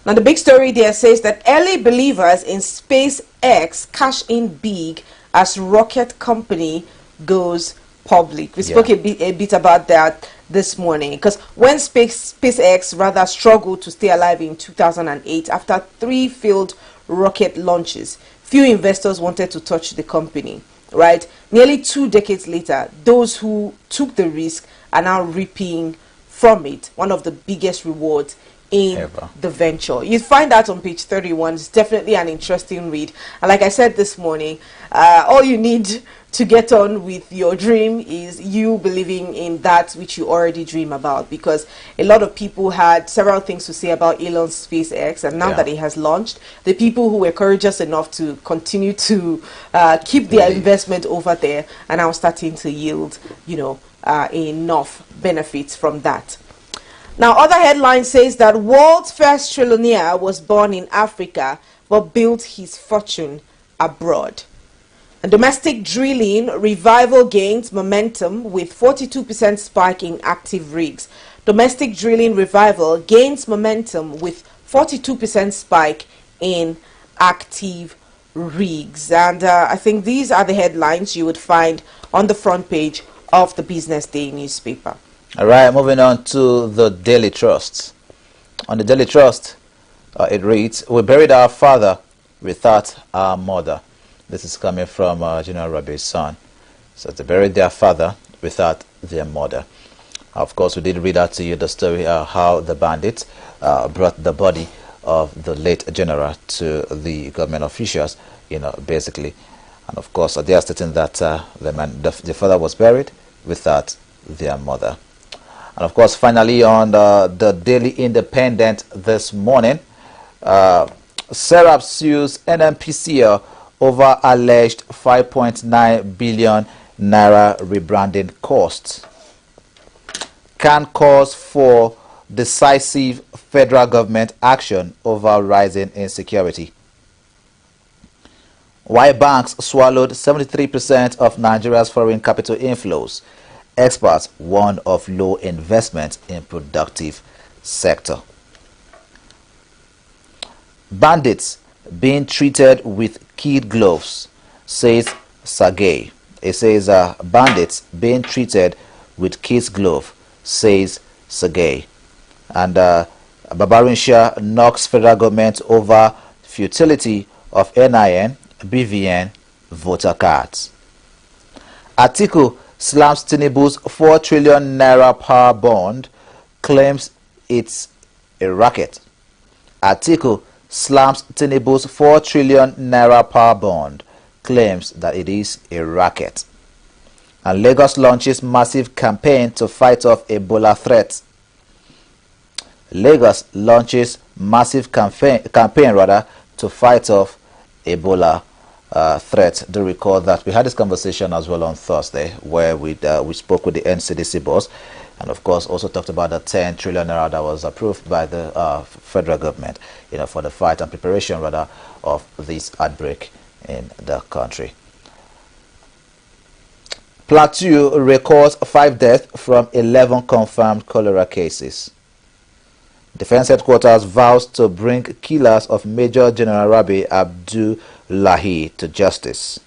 Now, the big story there says that early believers in SpaceX cash in big as rocket company goes public. We spoke a bit about that this morning, because when SpaceX rather struggled to stay alive in 2008 after 3 failed rocket launches, few investors wanted to touch the company, right? Nearly 2 decades later, those who took the risk are now reaping from it, one of the biggest rewards in the venture. You find that on page 31. It's definitely an interesting read. And like I said this morning, all you need to get on with your dream is you believing in that which you already dream about, because a lot of people had several things to say about Elon's SpaceX, and now that it has launched, the people who were courageous enough to continue to keep their investment over there are now starting to yield, enough benefits from that. Now, other headline says that world's first trillionaire was born in Africa but built his fortune abroad. And domestic drilling revival gains momentum with 42% spike in active rigs. Domestic drilling revival gains momentum with 42% spike in active rigs. And I think these are the headlines you would find on the front page of the Business Day newspaper. All right, moving on to the Daily Trust. On the Daily Trust, it reads, "We buried our father without our mother." This is coming from General Rabi's son. So they buried their father without their mother. Of course, we did read out to you the story how the bandits brought the body of the late general to the government officials, basically. And of course, they are stating that the father was buried without their mother. And of course, finally, on the Daily Independent this morning, Serap sues NNPCL over alleged 5.9 billion naira rebranding costs. Can cause for decisive federal government action over rising insecurity. Why banks swallowed 73% of Nigeria's foreign capital inflows. Experts warn of low investment in productive sector. Bandits being treated with kid gloves, says Sage. It says bandits being treated with kids glove, says Sage. And Babarin Shah knocks federal government over futility of NIN, BVN, voter cards. Atiku slams Tinubu's 4 trillion naira power bond, claims it's a racket. Atiku slams Tinubu's 4 trillion naira power bond, claims that it is a racket. And Lagos launches massive campaign to fight off Ebola threat. Lagos launches massive campaign to fight off Ebola threat. Do recall that we had this conversation as well on Thursday, where we spoke with the NCDC boss, and of course also talked about the 10 trillion naira that was approved by the federal government, for the fight and preparation of this outbreak in the country. Plateau records 5 deaths from 11 confirmed cholera cases. Defense headquarters vows to bring killers of Major General Rabi Abdullahi to justice.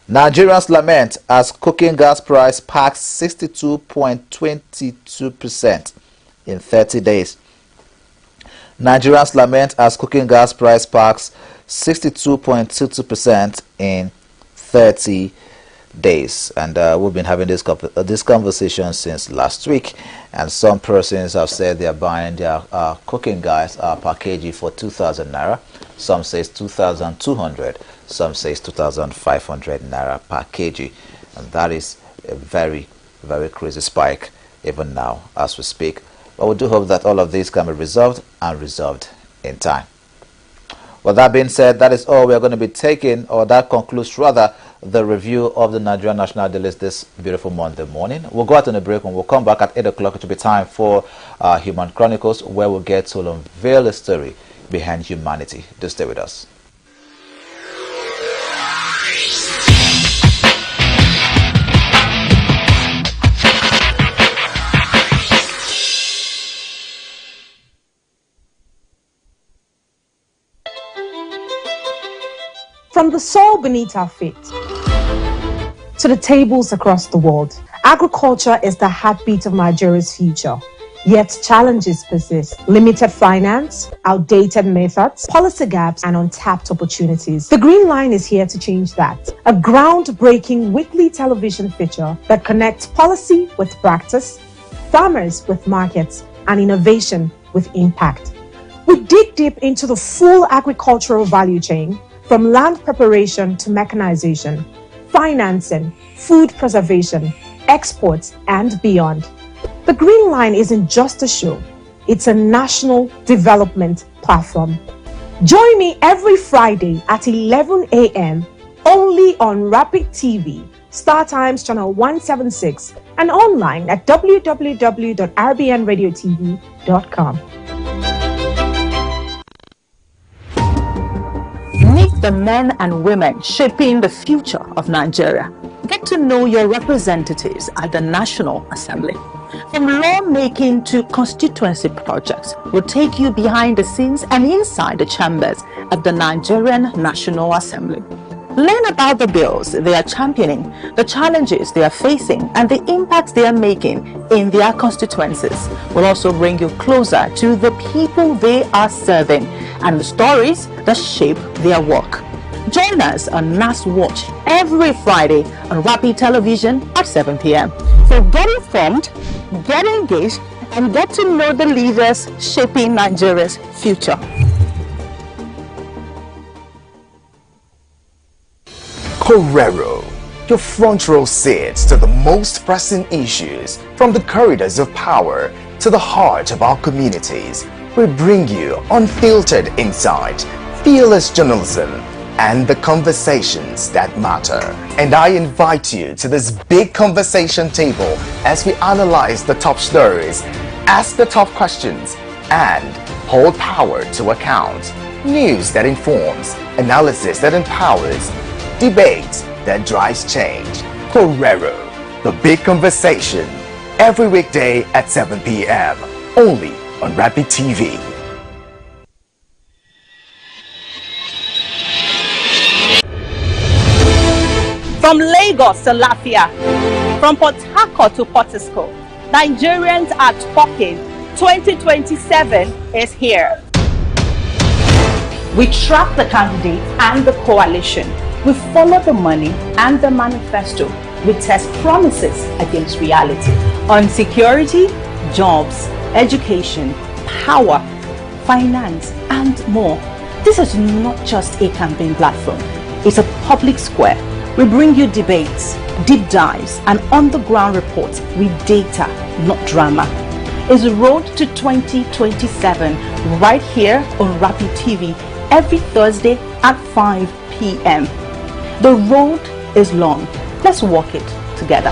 Nigerians lament as cooking gas price sparks 62.22% in 30 days. Nigerians lament as cooking gas price sparks 62.22% in 30 days. And we've been having this conversation since last week, and some persons have said they are buying their cooking gas per kg for 2,000 naira. Some says 2,200, some says 2,500 naira per kg, and that is a very, very crazy spike even now as we speak. But we do hope that all of this can be resolved and resolved in time. With that being said, that is all we are going to be taking, or that concludes rather the review of the Nigerian National Dailies this beautiful Monday morning. We'll go out on a break and we'll come back at 8 o'clock. It will be time for Human Chronicles, where we'll get to unveil the story behind humanity. Do stay with us. From the soil beneath our feet to the tables across the world, agriculture is the heartbeat of Nigeria's future. Yet challenges persist: limited finance, outdated methods, policy gaps, and untapped opportunities. The Green Line is here to change that. A groundbreaking weekly television feature that connects policy with practice, farmers with markets, and innovation with impact. We dig deep into the full agricultural value chain, from land preparation to mechanization, financing, food preservation, exports, and beyond. The Green Line isn't just a show, it's a national development platform. Join me every Friday at 11 a.m. only on Rapid TV, Star Times channel 176, and online at www.rbnradiotv.com. Meet the men and women shaping the future of Nigeria. Get to know your representatives at the National Assembly. From lawmaking to constituency projects, we'll take you behind the scenes and inside the chambers at the Nigerian National Assembly. Learn about the bills they are championing, the challenges they are facing, and the impacts they are making in their constituencies. We'll also bring you closer to the people they are serving and the stories that shape their work. Join us on NAS Watch every Friday on Rapid Television at 7 p.m. So get informed, get engaged, and get to know the leaders shaping Nigeria's future. Correro, your front row seat to the most pressing issues, from the corridors of power to the heart of our communities. We bring you unfiltered insight, fearless journalism, and the conversations that matter. And I invite you to this big conversation table as we analyze the top stories, ask the tough questions, and hold power to account. News that informs, analysis that empowers, debate that drives change. Correro, the big conversation, every weekday at 7 p.m. only on Rapid TV. From Lagos to Lafia, from Port Harcourt to Portisco, Nigerians are talking. 2027 is here. We track the candidates and the coalition. We follow the money and the manifesto. We test promises against reality on security, jobs, education, power, finance, and more. This is not just a campaign platform. It's a public square. We bring you debates, deep dives, and on-the-ground reports with data, not drama. It's the road to 2027 right here on Rapid TV every Thursday at 5 p.m. The road is long. Let's walk it together.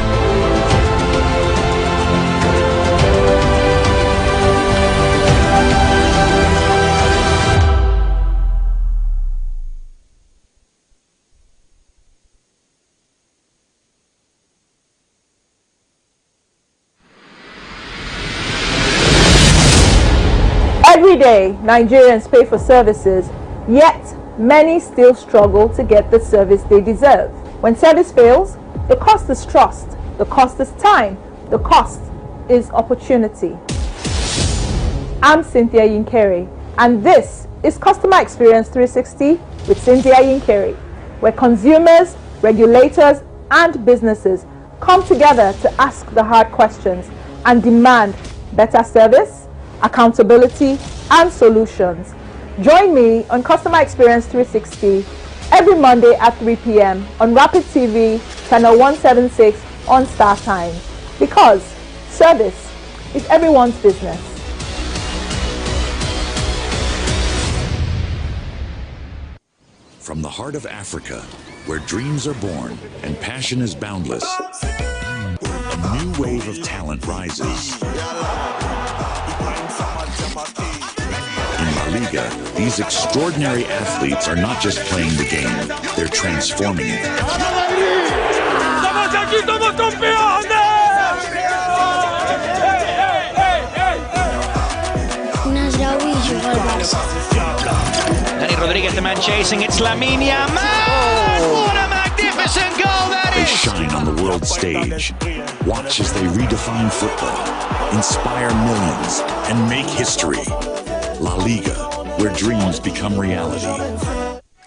Every day, Nigerians pay for services, yet many still struggle to get the service they deserve. When service fails, the cost is trust, the cost is time, the cost is opportunity. I'm Cynthia Yinkeri, and this is Customer Experience 360 with Cynthia Yinkeri, where consumers, regulators, and businesses come together to ask the hard questions and demand better service, accountability, and solutions. Join me on Customer Experience 360 every Monday at 3 p.m. on Rapid TV, channel 176 on Star Times, because service is everyone's business. From the heart of Africa, where dreams are born and passion is boundless, a new wave of talent rises. In La Liga, these extraordinary athletes are not just playing the game, they're transforming it. Danny Rodriguez, the man chasing, it's Lamine Yamal! What a magnificent goal that They is! shine on the world stage. Watch as they redefine football, inspire millions, and make history. La Liga, where dreams become reality.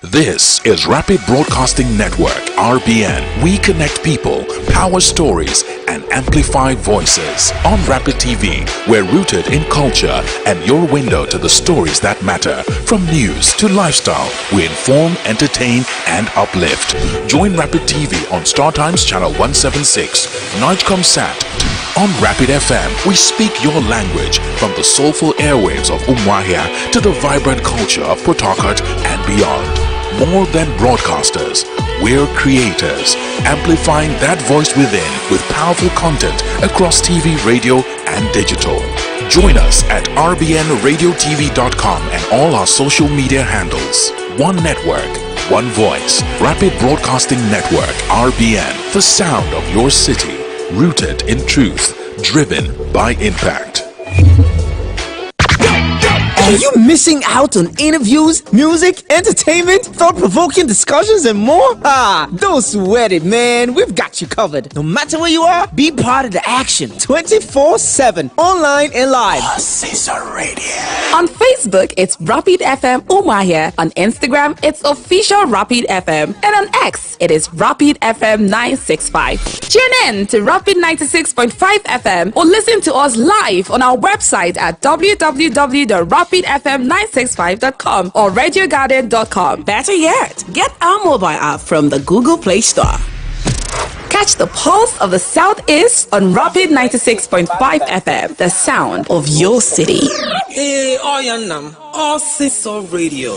This is Rapid Broadcasting Network, RBN. We connect people, power stories, and amplify voices. On Rapid TV, we're rooted in culture and your window to the stories that matter. From news to lifestyle, we inform, entertain, and uplift. Join Rapid TV on Star Times Channel 176, Nightcomsat. On Rapid FM, we speak your language, from the soulful airwaves of Umuahia to the vibrant culture of Port Harcourt and beyond. More than broadcasters, we're creators, amplifying that voice within with powerful content across TV, radio, and digital. Join us at rbnradiotv.com and all our social media handles. One network, one voice. Rapid Broadcasting Network, RBN, the sound of your city. Rooted in truth, driven by impact. Are you missing out on interviews, music, entertainment, thought-provoking discussions, and more? Don't sweat it, man. We've got you covered. No matter where you are, be part of the action 24/7, online and live. Caesar Radio. On Facebook, it's Rapid FM Umuahia. On Instagram, it's official Rapid FM. And on X, it is Rapid FM 965. Tune in to Rapid 96.5 FM or listen to us live on our website at www.rapidfm965.com or radiogarden.com. Better yet, get our mobile app from the Google Play Store. Catch the pulse of the Southeast on Rapid 96.5 FM, the sound of your city. Hey, Oyanam, all Caesar Radio.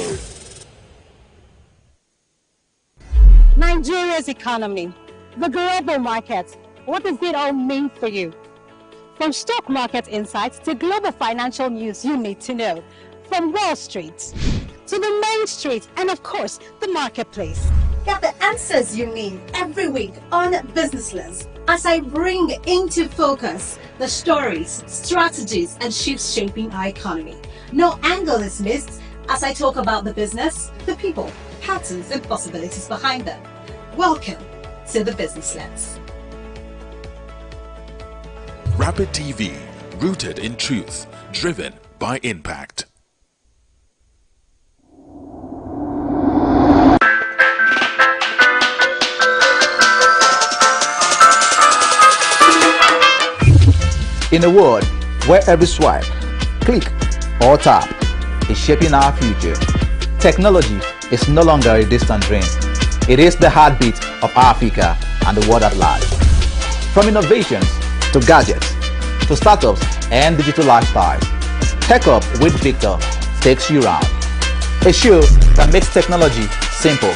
Nigeria's economy, the global market, what does it all mean for you? From stock market insights to global financial news you need to know. From Wall Street to the main street and of course the marketplace. Get the answers you need every week on Businessless as I bring into focus the stories, strategies, and shifts shaping our economy. No angle is missed as I talk about the business, the people, patterns, and possibilities behind them. Welcome to the Businessless. Rapid TV, rooted in truth, driven by impact. In a world where every swipe, click, or tap is shaping our future, technology is no longer a distant dream. It is the heartbeat of Africa and the world at large. From innovations to gadgets, to startups and digital lifestyles, Tech Up with Victor takes you round. A show that makes technology simple,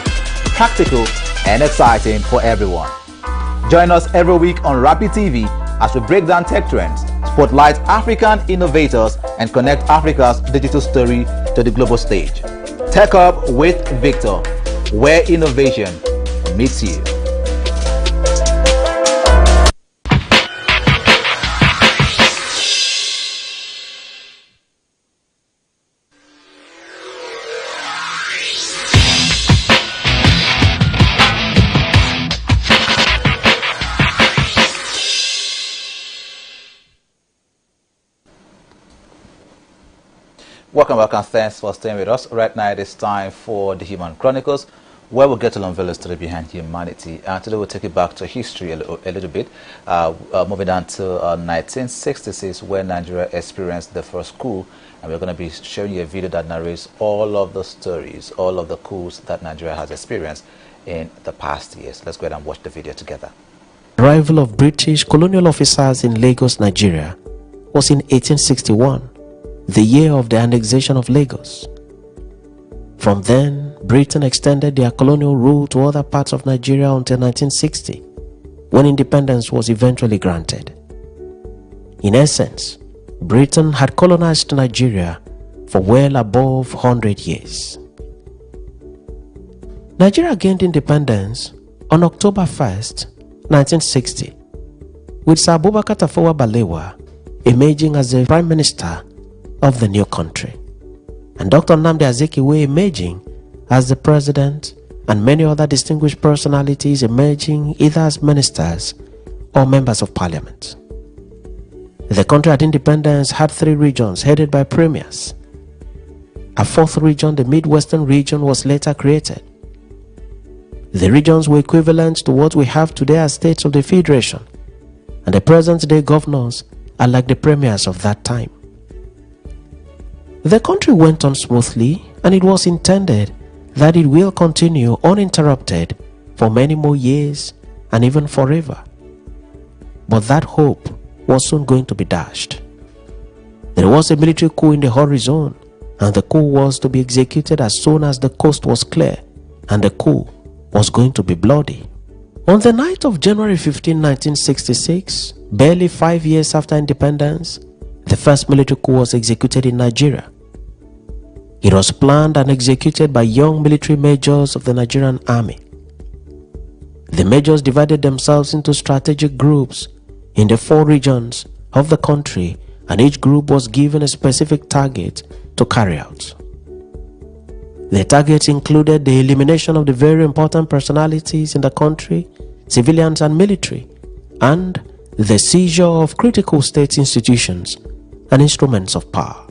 practical, and exciting for everyone. Join us every week on Rapid TV as we break down tech trends, spotlight African innovators, and connect Africa's digital story to the global stage. Tech Up with Victor, where innovation meets you. Welcome back and thanks for staying with us. Right now it is time for the Human Chronicles, where we'll get to unveil the story behind humanity. And today we'll take it back to history a little bit, moving on to 1966, where Nigeria experienced the first coup. And we're going to be showing you a video that narrates all of the stories, all of the coups that Nigeria has experienced in the past years. Let's go ahead and watch the video together. Arrival of British colonial officers in Lagos, Nigeria was in 1861, the year of the annexation of Lagos. From then, Britain extended their colonial rule to other parts of Nigeria until 1960, when independence was eventually granted. In essence, Britain had colonized Nigeria for well above 100 years. Nigeria gained independence on October 1st, 1960, with Sir Abubakar Tafawa Balewa emerging as the Prime Minister of the new country, and Dr. Nnamdi Azikiwe emerging as the President, and many other distinguished personalities emerging either as ministers or members of Parliament. The country at independence had 3 regions headed by premiers. A 4th region, the Midwestern region, was later created. The regions were equivalent to what we have today as states of the Federation, and the present-day governors are like the premiers of that time. The country went on smoothly, and it was intended that it will continue uninterrupted for many more years and even forever. But that hope was soon going to be dashed. There was a military coup in the horizon, and the coup was to be executed as soon as the coast was clear, and the coup was going to be bloody. On the night of January 15, 1966, barely 5 years after independence, the first military coup was executed in Nigeria. It was planned and executed by young military majors of the Nigerian army. The majors divided themselves into strategic groups in the 4 regions of the country, and each group was given a specific target to carry out. The targets included the elimination of the very important personalities in the country, civilians and military, and the seizure of critical state institutions and instruments of power.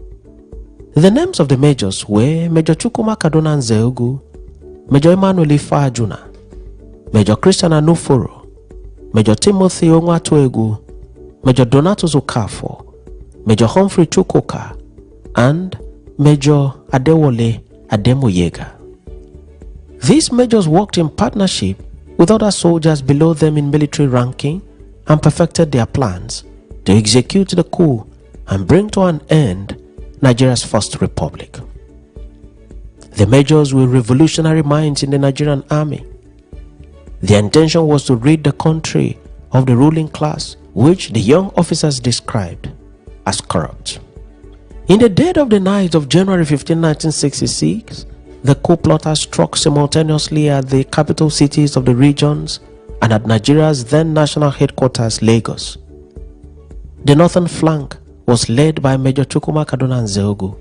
The names of the majors were Major Chukwuma Kaduna Nzeogu, Major Emmanuel Ifeajuna, Major Christian Anuforo, Major Timothy Onwatuegu, Major Donatus Okafor, Major Humphrey Chukwuka, and Major Adewole Ademoyega. These majors worked in partnership with other soldiers below them in military ranking and perfected their plans to execute the coup and bring to an end Nigeria's first republic. The majors were revolutionary minds in the Nigerian army. Their intention was to rid the country of the ruling class, which the young officers described as corrupt. In the dead of the night of January 15, 1966, the coup plotters struck simultaneously at the capital cities of the regions and at Nigeria's then national headquarters, Lagos. The northern flank was led by Major Chukwuma Kaduna Nzeogu.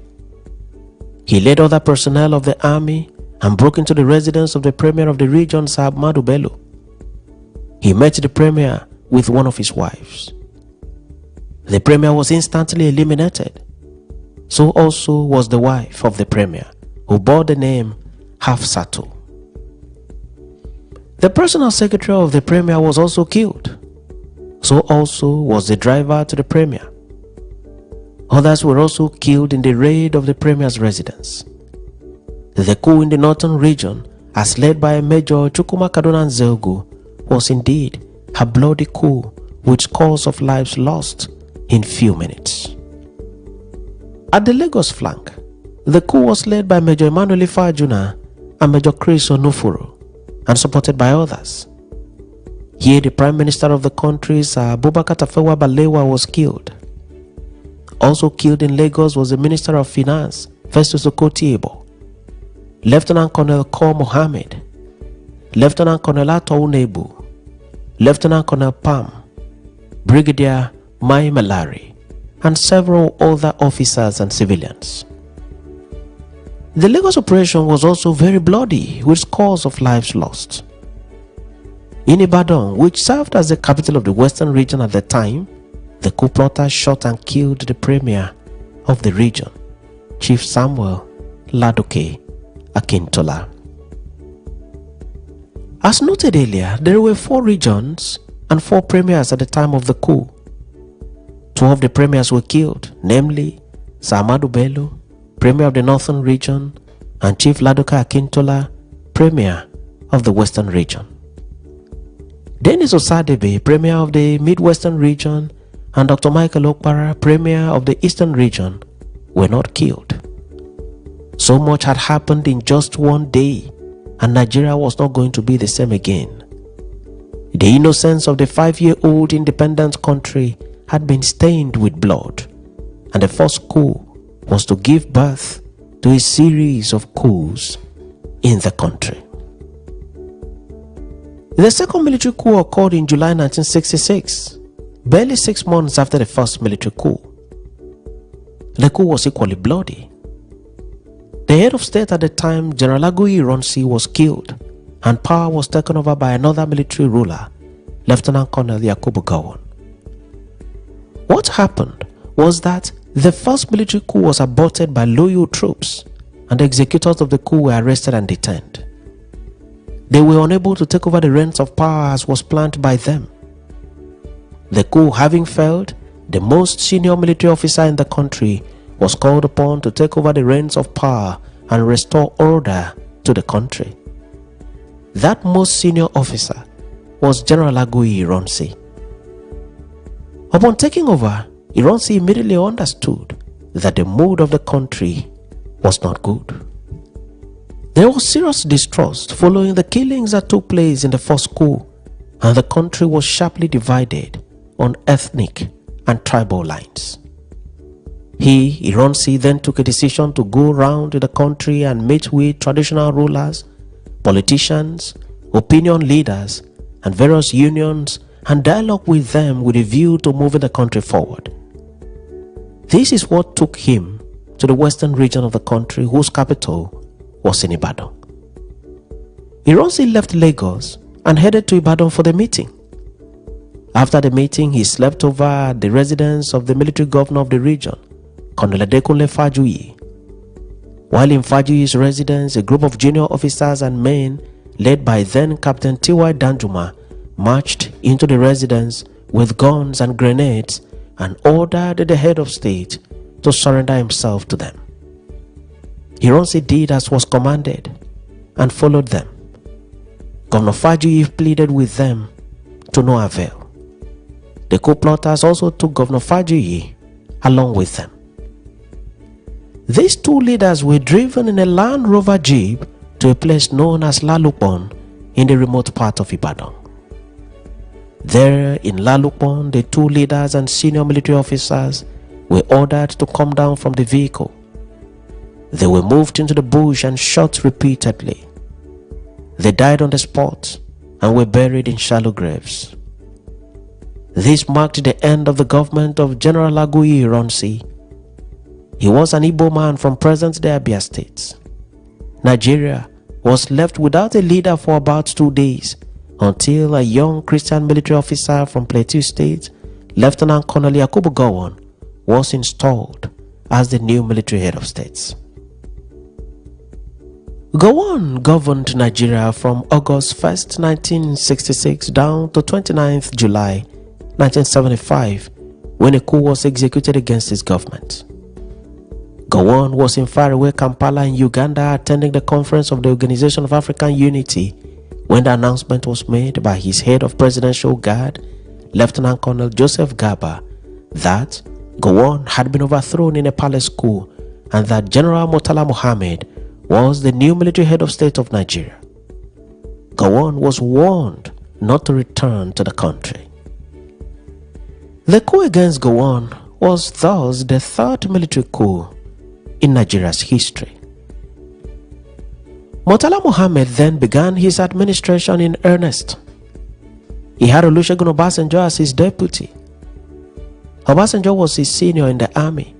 He led other personnel of the army and broke into the residence of the premier of the region, Sir Ahmadu Bello. He met the premier with one of his wives. The premier was instantly eliminated. So also was the wife of the premier, who bore the name Hafsatu. The personal secretary of the premier was also killed. So also was the driver to the premier. Others were also killed in the raid of the premier's residence. The coup in the northern region, as led by Major Chukwuma Kaduna Nzeogu, was indeed a bloody coup with scores of lives lost in few minutes. At the Lagos flank, the coup was led by Major Emmanuel Ifeajuna and Major Chris Onufuru, and supported by others. Here, the Prime Minister of the country, Sir Abubakar Tafawa Balewa, was killed. Also killed in Lagos was the Minister of Finance, Festus Okotie-Eboh, Lieutenant Colonel Kor Mohammed, Lieutenant Colonel Ato Unebu, Lieutenant Colonel Pam, Brigadier Mai Malari, and several other officers and civilians. The Lagos operation was also very bloody, with scores of lives lost. In Ibadan, which served as the capital of the western region at the time, the coup plotters shot and killed the premier of the region. Chief Samuel Ladoke Akintola. As noted earlier, there were 4 regions and 4 premiers at the time of the coup. 2 of the premiers were killed, namely Sir Ahmadu Bello, Premier of the Northern Region, and Chief Ladoke Akintola, Premier of the Western Region. Dennis Osadebe, Premier of the Midwestern Region, and Dr. Michael Okpara, Premier of the Eastern Region, were not killed. So much had happened in just one day, and Nigeria was not going to be the same again. The innocence of the 5-year-old independent country had been stained with blood, and the first coup was to give birth to a series of coups in the country. The second military coup occurred in July 1966, barely 6 months after the first military coup. The coup was equally bloody. The head of state at the time, General Lagoyi Ironsi, was killed, and power was taken over by another military ruler, Lieutenant Colonel Yakubu Gowon. What happened was that the first military coup was aborted by loyal troops, and the executors of the coup were arrested and detained. They were unable to take over the reins of power as was planned by them. The coup having failed, the most senior military officer in the country was called upon to take over the reins of power and restore order to the country. That most senior officer was General Lagoyi Ironsi. Upon taking over, Ironsi immediately understood that the mood of the country was not good. There was serious distrust following the killings that took place in the first coup, and the country was sharply divided on ethnic and tribal lines. He, Ironsi, then took a decision to go around the country and meet with traditional rulers, politicians, opinion leaders, and various unions, and dialogue with them with a view to moving the country forward. This is what took him to the western region of the country, whose capital was in Ibadan. Ironsi left Lagos and headed to Ibadan for the meeting. After the meeting, he slept over at the residence of the military governor of the region, Colonel Adekunle Fajuyi. While in Fajuyi's residence, a group of junior officers and men led by then Captain T.Y. Danjuma marched into the residence with guns and grenades and ordered the head of state to surrender himself to them. Ironsi did as was commanded and followed them. Governor Fajuyi pleaded with them to no avail. The coup plotters also took Governor Fajuyi along with them. These 2 leaders were driven in a Land Rover Jeep to a place known as Lalupon in the remote part of Ibadan. There in Lalupon, the 2 leaders and senior military officers were ordered to come down from the vehicle. They were moved into the bush and shot repeatedly. They died on the spot and were buried in shallow graves. This marked the end of the government of General Lagoyi Ironsi. He was an Igbo man from present-day Abia State. Nigeria was left without a leader for about 2 days until a young Christian military officer from Plateau State, Lieutenant Colonel Yakubu Gowon, was installed as the new military head of state. Gowon governed Nigeria from August 1st, 1966 down to 29th July 1975 when a coup was executed against his government. Gowon was in faraway Kampala in Uganda attending the conference of the Organization of African Unity when the announcement was made by his head of Presidential Guard, Lieutenant Colonel Joseph Garba, that Gowon had been overthrown in a palace coup and that General Murtala Mohammed was the new military head of state of Nigeria. Gowon was warned not to return to the country. The coup against Gowon was thus the 3rd military coup in Nigeria's history. Murtala Mohammed then began his administration in earnest. He had Olusegun Obasanjo as his deputy. Obasanjo was his senior in the army,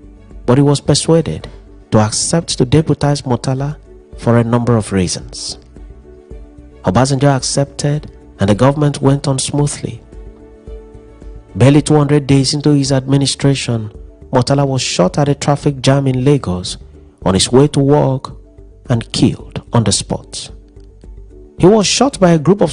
but he was persuaded to accept to deputize Murtala for a number of reasons. Obasanjo accepted and the government went on smoothly. Barely 200 days into his administration, Murtala was shot at a traffic jam in Lagos on his way to work and killed on the spot. He was shot by a group of